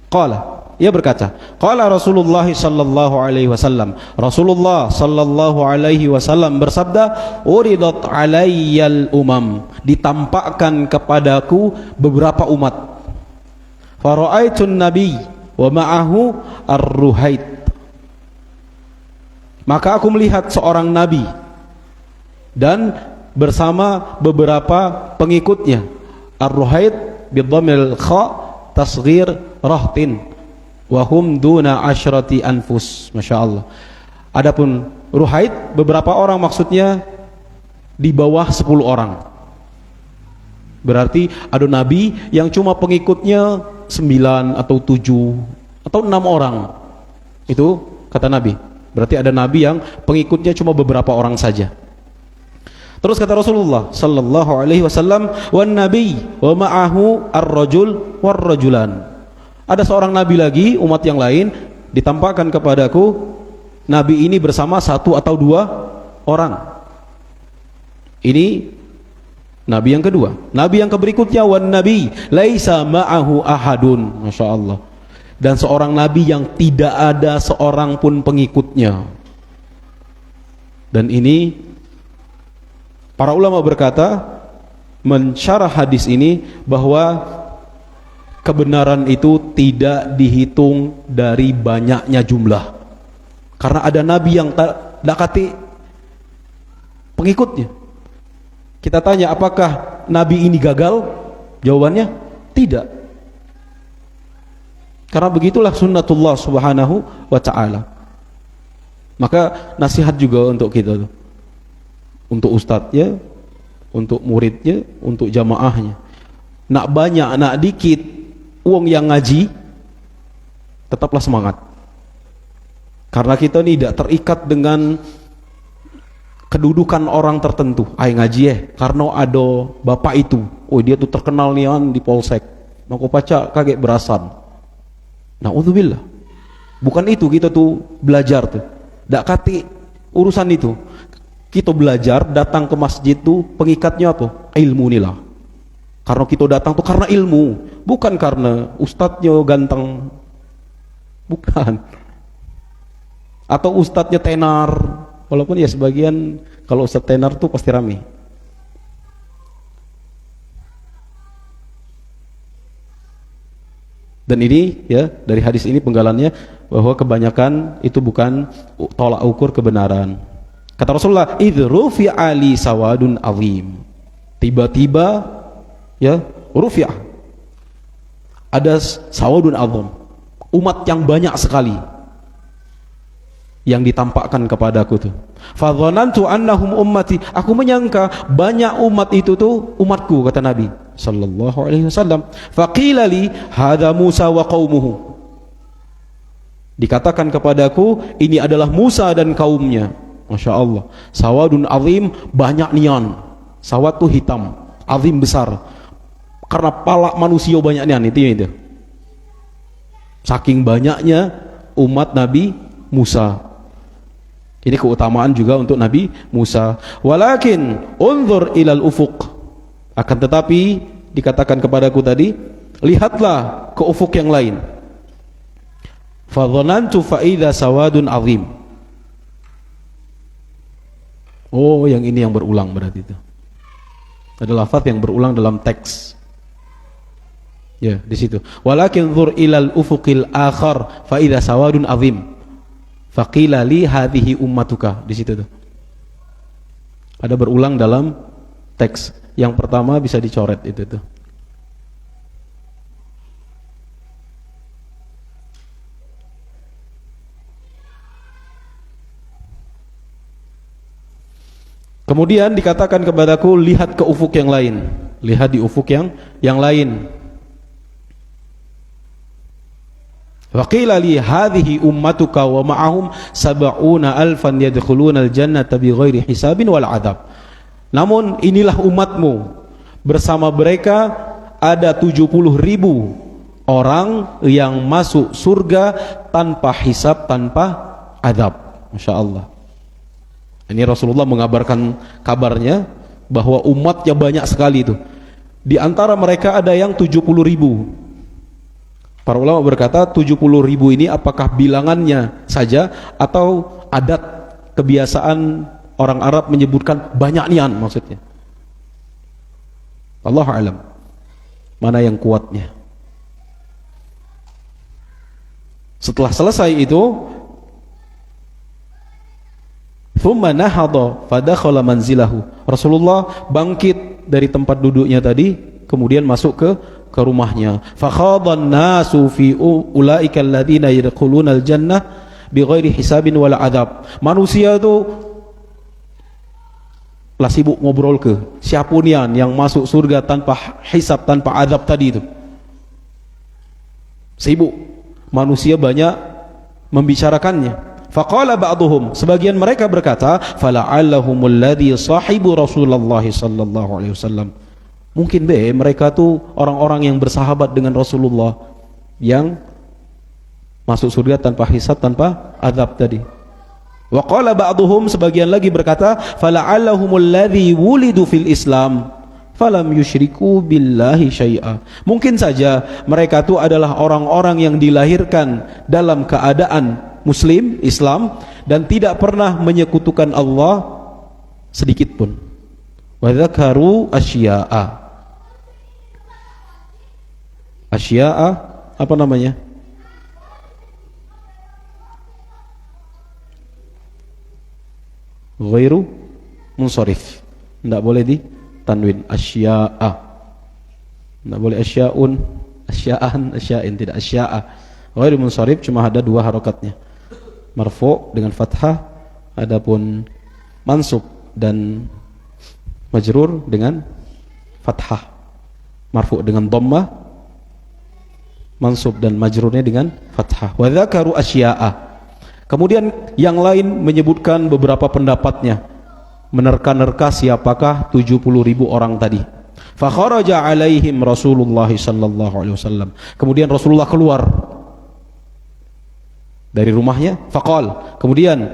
Qala, ia berkata, qala Rasulullah sallallahu alaihi wasallam, Rasulullah sallallahu alaihi wasallam bersabda, uridat alayyal umam, ditampakkan kepadaku beberapa umat. Fara'aitun nabi wa ma'ahu ar-ruhait, maka aku melihat seorang nabi dan bersama beberapa pengikutnya. Ar-ruhait bidhammil kha tasghir rahtin wa hum duna asyrati anfus. Masyaallah. Adapun ruhait beberapa orang, maksudnya di bawah 10 orang. Berarti ada nabi yang cuma pengikutnya 9 atau 7 atau 6 orang. Itu kata Nabi. Berarti ada nabi yang pengikutnya cuma beberapa orang saja. Terus kata Rasulullah sallallahu alaihi wasallam, "Wan nabi wa ma'ahu ar-rajul war-rajulan." Ada seorang nabi lagi, umat yang lain, ditampakkan kepadaku nabi ini bersama satu atau dua orang. Ini nabi yang kedua. Nabi yang berikutnya, "Wan nabi laisa ma'ahu ahadun." Masya Allah. Dan seorang nabi yang tidak ada seorang pun pengikutnya. Dan ini para ulama berkata, mensyarah hadis ini, bahwa kebenaran itu tidak dihitung dari banyaknya jumlah. Karena ada nabi yang tak dakati pengikutnya. Kita tanya, apakah nabi ini gagal? Jawabannya tidak. Karena begitulah sunnatullah subhanahu wa ta'ala. Maka nasihat juga untuk kita, untuk ustadznya, untuk muridnya, untuk jamaahnya. Nak banyak, nak dikit, uang yang ngaji, tetaplah semangat. Karena kita ini tidak terikat dengan kedudukan orang tertentu. Ay ngaji karena ada bapak itu, oh dia tuh terkenal nian di polsek, maka paca kaget berasan. Na'udzubillah. Bukan itu kita tuh belajar tuh. Dak kati urusan itu. Kita belajar, datang ke masjid tuh pengikatnya apa? Ilmu nilah. Karena kita datang tuh karena ilmu, bukan karena ustadznya ganteng. Bukan. Atau ustadznya tenar. Walaupun ya sebagian kalau ustadz tenar tuh pasti rame. Dan ini ya, dari hadis ini penggalannya bahwa kebanyakan itu bukan tolak ukur kebenaran. Kata Rasulullah, "Idh ali sawadun azim." Tiba-tiba ya, rufi'ah. Ada sawadun azim. Umat yang banyak sekali yang ditampakkan kepadaku tuh. Fadhanantu annahum ummati. Aku menyangka banyak umat itu tuh umatku, kata Nabi sallallahu alaihi wasallam. Faqila li hadza Musa wa qaumuhu. Dikatakan kepadaku ini adalah Musa dan kaumnya. Masya Allah. Sawadun azim, banyak nian. Sawad tuh hitam, azim besar. Karena pala manusia banyak nian itu. Saking banyaknya umat Nabi Musa. Ini keutamaan juga untuk Nabi Musa. Walakin unzur ilal ufuq. Akan tetapi dikatakan kepadaku tadi, lihatlah ke ufuk yang lain. Fadhanantu fa idza sawadun azim. Oh, yang ini yang berulang berarti itu. Ada lafaz yang berulang dalam teks. Ya, di situ. Walakin unzur ilal ufuqil akhar fa idza sawadun azim. Faqila li hadhihi ummatuka, di situ tuh. Ada berulang dalam teks. Yang pertama bisa dicoret itu tuh. Kemudian dikatakan kepadaku, lihat ke ufuk yang lain. Lihat di ufuk yang lain. Waqila li hadhihi ummatuka wa ma'ahum sab'una alfan yadkhuluna al-jannata bighairi hisabin wal adab. Namun inilah umatmu, bersama mereka ada 70.000 orang yang masuk surga tanpa hisab, tanpa adab. Masya Allah. Ini Rasulullah mengabarkan kabarnya bahwa umatnya banyak sekali itu. Di antara mereka ada yang 70.000. Para ulama berkata 70.000 ini apakah bilangannya saja atau adat kebiasaan orang Arab menyebutkan banyak nian maksudnya. Allahu a'lam. Mana yang kuatnya? Setelah selesai itu, thumma nahadha fadakhala manzilahu. Rasulullah bangkit dari tempat duduknya tadi, kemudian masuk ke rumahnya. Fakhadhan nasu fi ulaika alladziina yadkhuluna al-jannah bighairi hisabin wala adab. Manusia itu lah sibuk ngobrol ke siapa nian yang masuk surga tanpa hisab, tanpa adab tadi itu. Sibuk manusia banyak membicarakannya. Faqala ba'duhum, sebagian mereka berkata, fala'allahumul ladzi sahibu Rasulullah sallallahu alaihi wasallam. Mungkin mereka tuh orang-orang yang bersahabat dengan Rasulullah, yang masuk surga tanpa hisab, tanpa azab tadi. Wa qala ba'duhum, sebagian lagi berkata, fala'allahumul ladzi wulidu fil Islam falam yusyriku billahi syai'a. Mungkin saja mereka itu adalah orang-orang yang dilahirkan dalam keadaan Muslim, Islam, dan tidak pernah menyekutukan Allah sedikit pun. Wa dzakaru asya'a. Asya'a apa namanya? Ghairu munsharif. Tidak boleh di tanwin. Asya'a. Tidak boleh asya'un, asya'an, asya'in, tidak asya'a. Ghairu munsharif cuma ada dua harokatnya. Marfu' dengan fathah, adapun mansub dan majrur dengan fathah. Marfu' dengan dhammah, mansub dan majrurnya dengan fathah. Wa dzakaru asya'a. Kemudian yang lain menyebutkan beberapa pendapatnya, menerka-nerka siapakah 70.000 orang tadi. Fa kharaja alaihim Rasulullah sallallahu alaihi wasallam. Kemudian Rasulullah keluar dari rumahnya, faqal, kemudian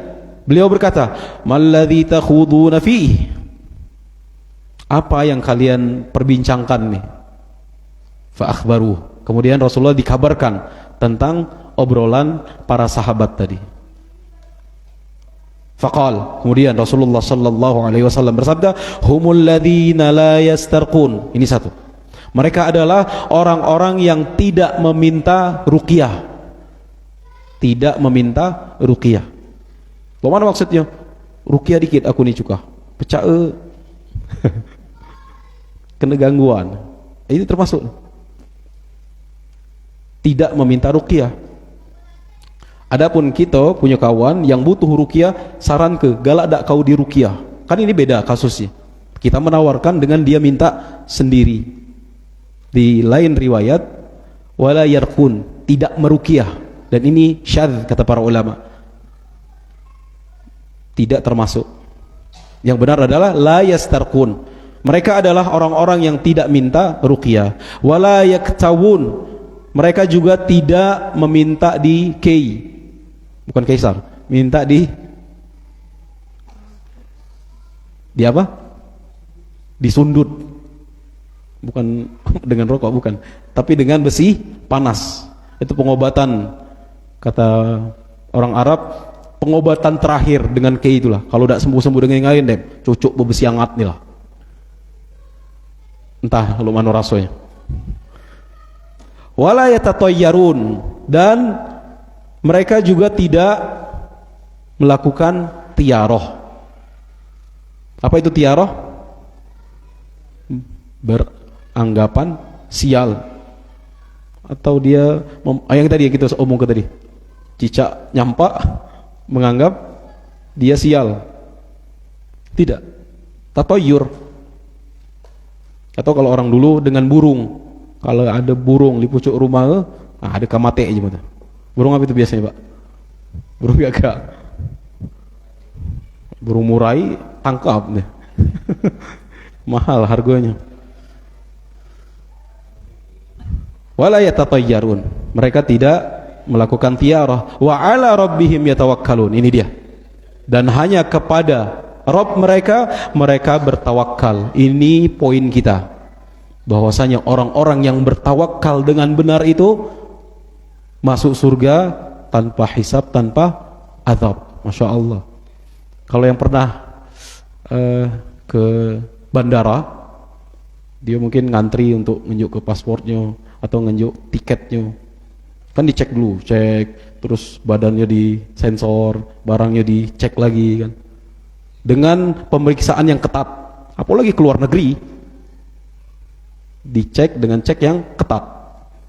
beliau berkata, malladzi takhuduna fihi, apa yang kalian perbincangkan nih? Fa akhbaru, kemudian Rasulullah dikabarkan tentang obrolan para sahabat tadi. Faqal, kemudian Rasulullah sallallahu alaihi wasallam bersabda, humul ladzina la yastarqun. Ini satu, mereka adalah orang-orang yang tidak meminta ruqyah. Tidak meminta ruqyah. Bagaimana maksudnya? Ruqyah dikit aku nih cuka. Pecah kena gangguan. Ini termasuk tidak meminta ruqyah. Adapun kita punya kawan yang butuh ruqyah, saran ke galak dak kau di ruqyah. Kan ini beda kasusnya. Kita menawarkan dengan dia minta sendiri. Di lain riwayat wala yarqun, tidak meruqyah. Dan ini syadz kata para ulama, tidak termasuk. Yang benar adalah la yastarqun. Mereka adalah orang-orang yang tidak minta ruqyah. Wala yaktawun, mereka juga tidak meminta di kei, bukan kaisar, minta di apa? Disundut. Bukan dengan rokok, bukan, tapi dengan besi panas. Itu pengobatan. Kata orang Arab, pengobatan terakhir dengan kei itulah. Kalau tidak sembuh-sembuh dengan yang lain deh, cucuk bebesi hangat nih lah. Entah lu mana rasanya. Wala yatatayyarun, dan mereka juga tidak melakukan tiaroh. Apa itu tiaroh? Beranggapan sial. Atau dia yang tadi yang kita omong ke tadi, cicak nyampak menganggap dia sial. Tidak. Tatoyur. Atau kalau orang dulu dengan burung, kalau ada burung di pucuk rumah, ada kamate aja mata. Burung apa itu biasanya, Pak? Burung gagak. Burung murai tangkap deh. Mahal harganya. Wala yatatayyarun, mereka tidak melakukan tiarah. Wa ala rabbihim yatawakkalun, ini dia. Dan hanya kepada Rabb mereka bertawakal. Ini poin kita, bahwasanya orang-orang yang bertawakal dengan benar itu masuk surga tanpa hisab, tanpa azab. Masya Allah. Kalau yang pernah ke bandara, dia mungkin ngantri untuk nunjuk ke pasportnya atau nunjuk tiketnya, kan dicek dulu, cek, terus badannya disensor, barangnya dicek lagi kan, dengan pemeriksaan yang ketat. Apalagi keluar negeri, dicek dengan cek yang ketat.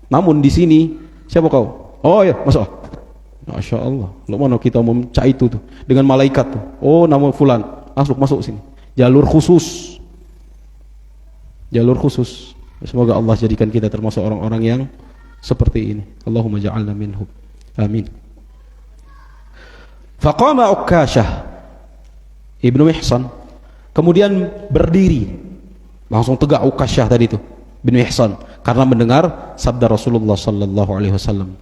Namun di sini, siapa kau? Oh ya, masuk. Masya Allah, lo mana kita mau cak itu tuh dengan malaikat tuh. Oh, nama fulan, masuk sini. Jalur khusus. Semoga Allah jadikan kita termasuk orang-orang yang seperti ini. Allahumma ja'alna minhum. Amin. Faqama Ukasyah Ibnu Mihsan, kemudian berdiri, langsung tegak Ukasyah tadi itu bin Mihsan, karena mendengar sabda Rasulullah sallallahu alaihi wasallam.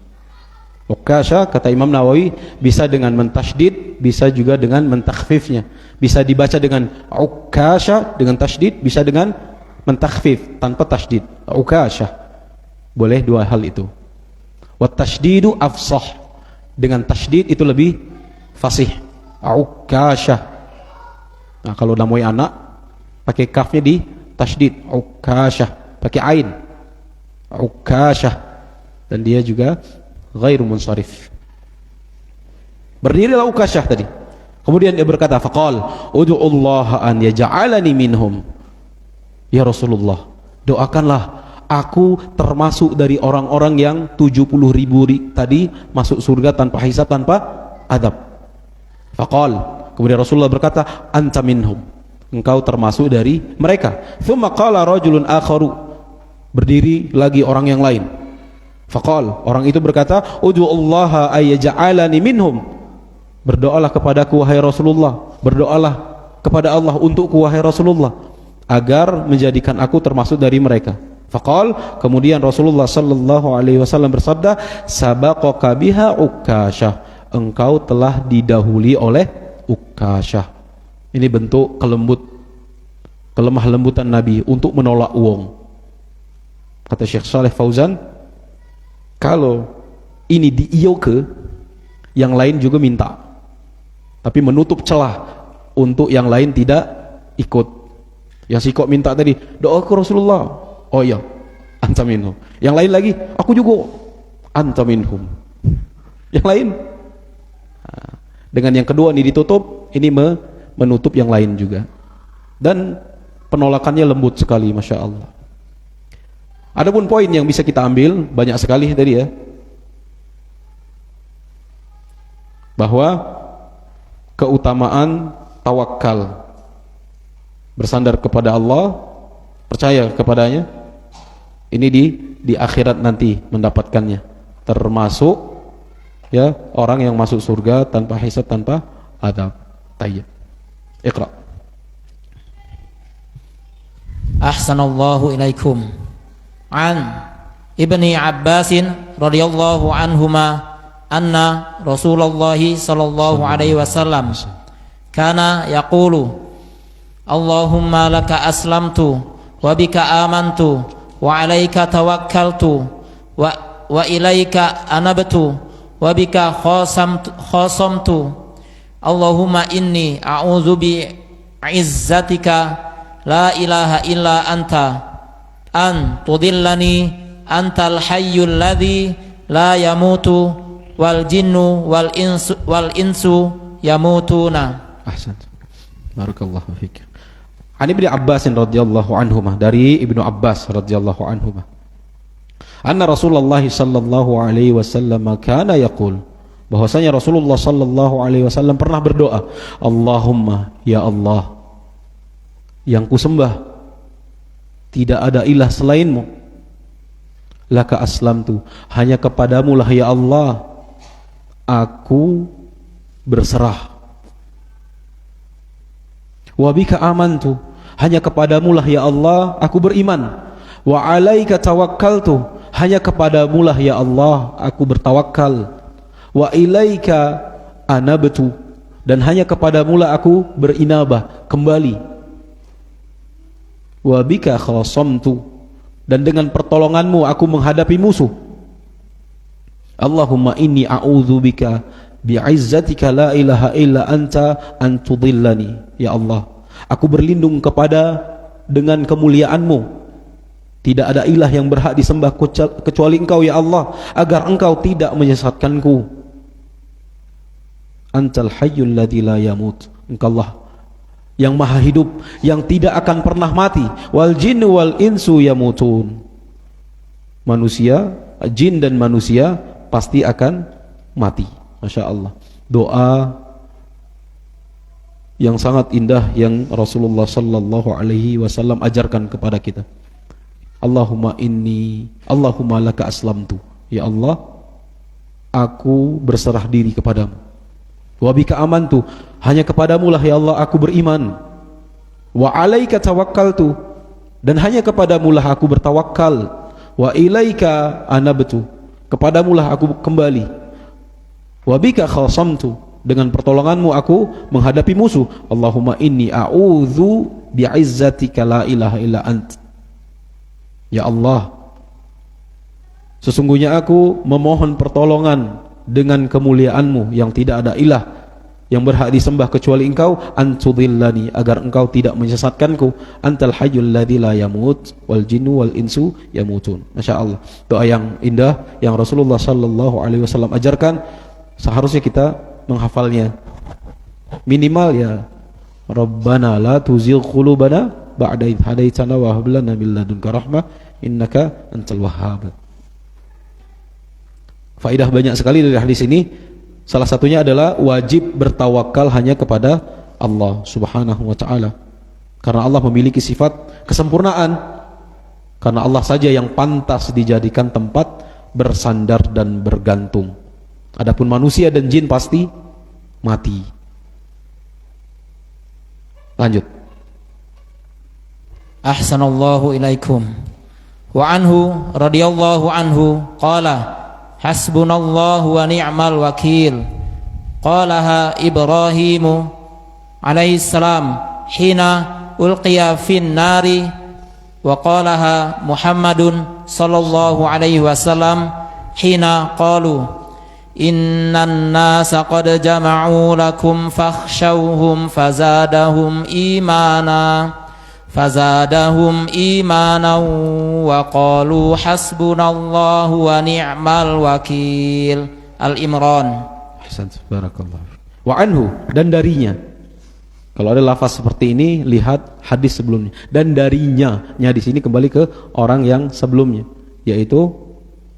Ukasyah, kata Imam Nawawi, bisa dengan mentasydid, bisa juga dengan mentakhfifnya. Bisa dibaca dengan Ukasyah dengan tasydid, bisa dengan mentakhfif tanpa tasydid. Ukasyah. Boleh dua hal itu. Wat tasydidu afsah. Dengan tasydid itu lebih fasih. Ukasyah. Nah, kalau namai anak pakai kafnya di tasydid. Ukasyah. Pakai ain. Ukasyah. Dan dia juga ghairu munsharif. Berdirilah Ukasyah tadi. Kemudian dia berkata, faqal ud'ullaha an yaj'alani minhum. Ya Rasulullah, doakanlah aku termasuk dari orang-orang yang 70.000 tadi masuk surga tanpa hisab, tanpa adab. Faqal, kemudian Rasulullah berkata, anta minhum, engkau termasuk dari mereka. Thumma qala rajulun akharu, berdiri lagi orang yang lain. Faqal, orang itu berkata, ud'ullaha ayyaj'alani minhum. Berdoalah kepadaku wahai Rasulullah, berdoalah kepada Allah untukku wahai Rasulullah, agar menjadikan aku termasuk dari mereka. Faqal, kemudian Rasulullah sallallahu alaihi wasallam bersabda, sabaqaka biha Ukasyah, engkau telah didahului oleh Ukasyah. Ini bentuk kelemah lembutan Nabi untuk menolak uang. Kata Syekh Saleh Fauzan, kalau ini diiyoke, yang lain juga minta, tapi menutup celah untuk yang lain tidak ikut. Yang si kok minta tadi, doa ke Rasulullah, oh iya, anta minhum. Yang lain lagi, aku juga, anta minhum. Yang lain, dengan yang kedua ini ditutup, ini menutup yang lain juga. Dan penolakannya lembut sekali, Masya Allah. Adapun poin yang bisa kita ambil banyak sekali tadi ya, bahwa keutamaan tawakal, bersandar kepada Allah, percaya kepadanya, ini di akhirat nanti mendapatkannya, termasuk ya orang yang masuk surga tanpa hisab, tanpa adab. Tayyib. Iqra.
Ahsanallahu ilaikum. An Ibni Abbasin radhiyallahu anhuma anna Rasulullah sallallahu alaihi wasallam kana yaqulu Allahumma laka aslamtu wa bika amantu wa alaika tawakkaltu wa ilaika anabtu wa bika khasamtu Allahumma inni a'udzu bi izzatika la ilaha illa anta an tudillani antal hayyul ladzi la yamutu wal jinnu wal insu yamutuna.
Ahsan. Barakallahu fiik. An Ibnu Abbas radhiyallahu anhuma, dari Ibnu Abbas radhiyallahu anhuma, anna Rasulullah sallallahu alaihi wasallam kana yaqul, bahwasanya Rasulullah sallallahu alaihi wasallam pernah berdoa, Allahumma, ya Allah, yang kusembah tidak ada ilah selainmu, laka aslamtu, hanya kepadamu lah ya Allah aku berserah, wa bika amantu, hanya kepadamu lah ya Allah aku beriman, wa alaika tawakkaltu, hanya kepadamu lah ya Allah aku bertawakal, wa ilaika anabtu, dan hanya kepadamu lah aku berinabah, kembali, wa bika khasamtu, dan dengan pertolonganmu aku menghadapi musuh. Allahumma inni a'udzubika bi'izzatika la ilaha illa anta an tudillani. Ya Allah, aku berlindung kepada dengan kemuliaanmu, tidak ada ilah yang berhak disembah kecuali engkau ya Allah, agar engkau tidak menyesatkanku. Antal hayyul ladzi la yamut, engkau Allah yang maha hidup, yang tidak akan pernah mati. Wal jinnu wal insu yamutun, manusia, jin dan manusia pasti akan mati. Masya Allah, doa yang sangat indah yang Rasulullah sallallahu alaihi wasallam ajarkan kepada kita. Allahumma laka aslamtu, ya Allah aku berserah diri kepadamu, Wa bika amantu, hanya kepadamu lah ya Allah aku beriman. Wa alaika tawakkaltu, dan hanya kepadamu lah aku bertawakal. Wa ilaika anabtu, kepadamu lah aku kembali. Wa bika khasamtu, dengan pertolonganmu aku menghadapi musuh. Allahumma inni a'udzu bi'izzatika la ilaha illa ant. Ya Allah, sesungguhnya aku memohon pertolongan dengan kemuliaanmu yang tidak ada ilah yang berhak disembah kecuali engkau, antudhillani, agar engkau tidak menyesatkanku. Antal hayyul ladzi la yamut wal jinnu wal insu yamutun. Masyaallah, doa yang indah yang Rasulullah sallallahu alaihi wasallam ajarkan, seharusnya kita menghafalnya. Minimal ya, Rabbana la tuzigh qulubana ba'da idh hadaitana wa hab lana min ladunka rahmah innaka antal wahhab. Faedah banyak sekali dari hadis ini. Salah satunya adalah wajib bertawakal hanya kepada Allah Subhanahu wa taala. Karena Allah memiliki sifat kesempurnaan. Karena Allah saja yang pantas dijadikan tempat bersandar dan bergantung. Adapun manusia dan jin pasti mati. Lanjut.
Ahsanallahu ilaikum. Wa anhu radhiyallahu anhu qala hasbunallahu wa ni'mal wakil. Qalaha Ibrahimu alaihi salam hina ulqiya fin nari, wa qalaha Muhammadun sallallahu alaihi wasallam hina qalu innan nasa qad jama'u lakum fakhshawhum fazadahum imanan wa qalu hasbunallahu wa ni'mal wakil. Al-Imran.
Ahsan, barakallah. Wa anhu, dan darinya. Kalau ada lafaz seperti ini, lihat hadis sebelumnya. Dan darinya, nya di sini kembali ke orang yang sebelumnya, yaitu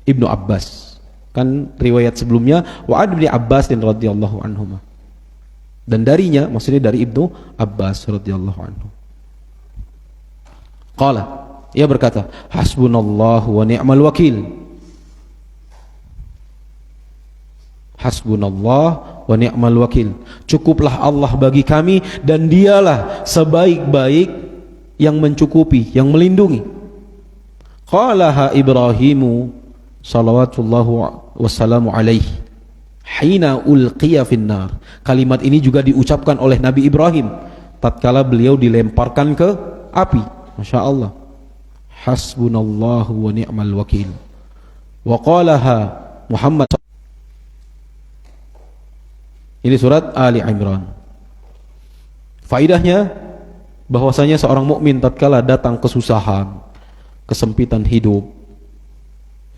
Ibnu Abbas. Kan riwayat sebelumnya wa an Ibnu Abbas radhiyallahu anhuma. Dan darinya maksudnya dari Ibnu Abbas radhiyallahu anhu. Qala, ia berkata, hasbunallahu wa ni'mal wakil. Hasbunallah wa ni'mal wakil. Cukuplah Allah bagi kami dan dialah sebaik-baik yang mencukupi, yang melindungi. Qalaha Ibrahimu salawatullahu wassalamu alaihi hina ulqiya finnar. Kalimat ini juga diucapkan oleh Nabi Ibrahim tatkala beliau dilemparkan ke api. Masya Allah. Hasbunallahu wa ni'mal wakil. Wa qalaha Muhammad. Ini surat Ali Imran. Faidahnya bahwasanya seorang mukmin tatkala datang kesusahan, kesempitan hidup,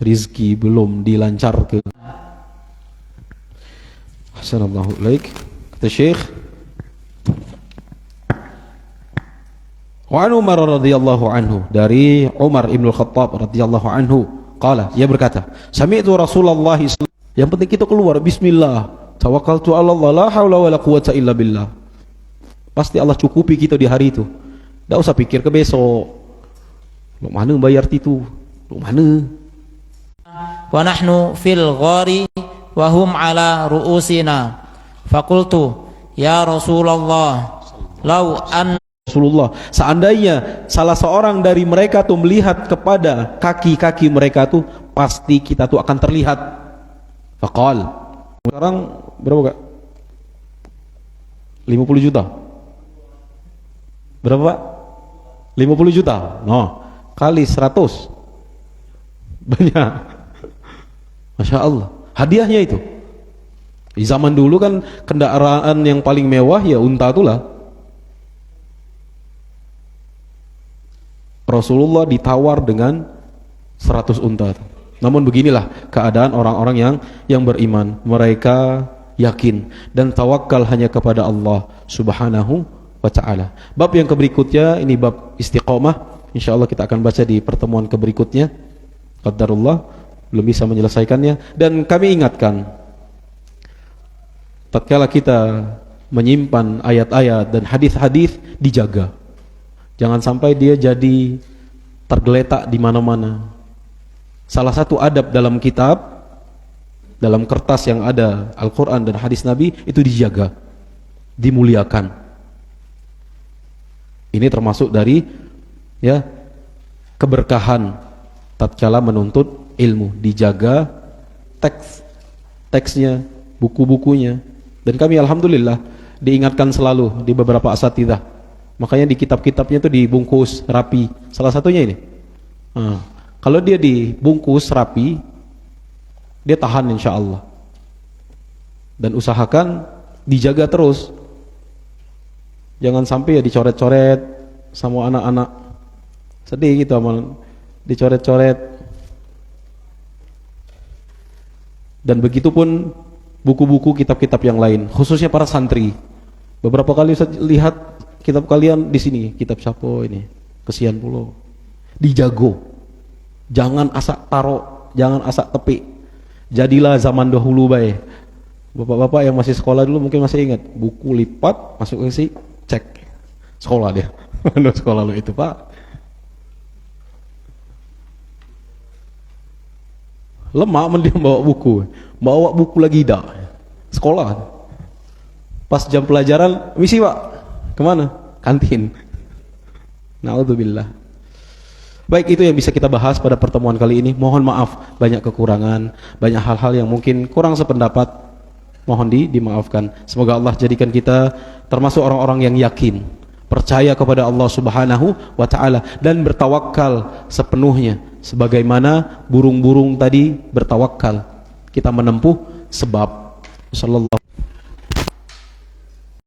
rizki belum dilancarkan. Assalamualaikum ilaik. Kata Syekh, wa an Umar radhiyallahu anhu, dari Umar ibn al-Khattab radhiyallahu anhu, qala, ia berkata, sami'tu Rasulullah, yang penting kita keluar bismillah, tawakkaltu 'ala Allah, la haula wala quwwata illa billah. Pasti Allah cukupi kita di hari itu. Enggak usah pikir ke besok. Lu mana bayar itu? Lu mana?
Wa nahnu fil ghari wa hum ala ru'usina. Faqultu ya Rasulullah, lau an
Rasulullah, seandainya salah seorang dari mereka tuh melihat kepada kaki-kaki mereka tuh, pasti kita tuh akan terlihat. Faqal, sekarang berapa Kak? 50 juta. Berapa Pak? 50 juta. No, kali 100. Banyak. Masya Allah. Hadiahnya itu. Di zaman dulu kan kendaraan yang paling mewah ya unta itulah. Rasulullah ditawar dengan 100 unta. Namun beginilah keadaan orang-orang yang beriman. Mereka yakin dan tawakal hanya kepada Allah Subhanahu wa ta'ala. Bab yang berikutnya ini bab istiqomah. InsyaAllah kita akan baca di pertemuan berikutnya. Qadarullah belum bisa menyelesaikannya. Dan kami ingatkan, tatkala kita menyimpan ayat-ayat dan hadis-hadis, dijaga. Jangan sampai dia jadi tergeletak di mana-mana. Salah satu adab dalam kitab dalam kertas yang ada Al-Quran dan hadis Nabi itu dijaga, dimuliakan. Ini termasuk dari ya keberkahan tatkala menuntut ilmu, dijaga teksnya, buku-bukunya. Dan kami alhamdulillah diingatkan selalu di beberapa asatidzah. Makanya di kitab-kitabnya itu dibungkus rapi. Salah satunya ini. Kalau dia dibungkus rapi, dia tahan insya Allah. Dan usahakan dijaga terus. Jangan sampai ya dicoret-coret sama anak-anak. Sedih gitu amal, dicoret-coret. Dan begitu pun buku-buku kitab-kitab yang lain, khususnya para santri. Beberapa kali saya lihat kitab kalian di sini, kitab siapa ini? Kesian pula. Dijago. Jangan asak taro, jangan asak tepik. Jadilah zaman dahulu bae. Bapak-bapak yang masih sekolah dulu mungkin masih ingat, buku lipat masuk ke sini, cek. Sekolah dia. Mana sekolah lo itu, Pak? Lemak mendiam bawa buku lagi dah. Sekolah. Pas jam pelajaran, misi Pak. Kemana? Kantin. Na'udzubillah. Baik, itu yang bisa kita bahas pada pertemuan kali ini. Mohon maaf banyak kekurangan, banyak hal-hal yang mungkin kurang sependapat. Mohon dimaafkan. Semoga Allah jadikan kita termasuk orang-orang yang yakin, percaya kepada Allah Subhanahu wa taala dan bertawakal sepenuhnya sebagaimana burung-burung tadi bertawakal. Kita menempuh sebab. Sallallahu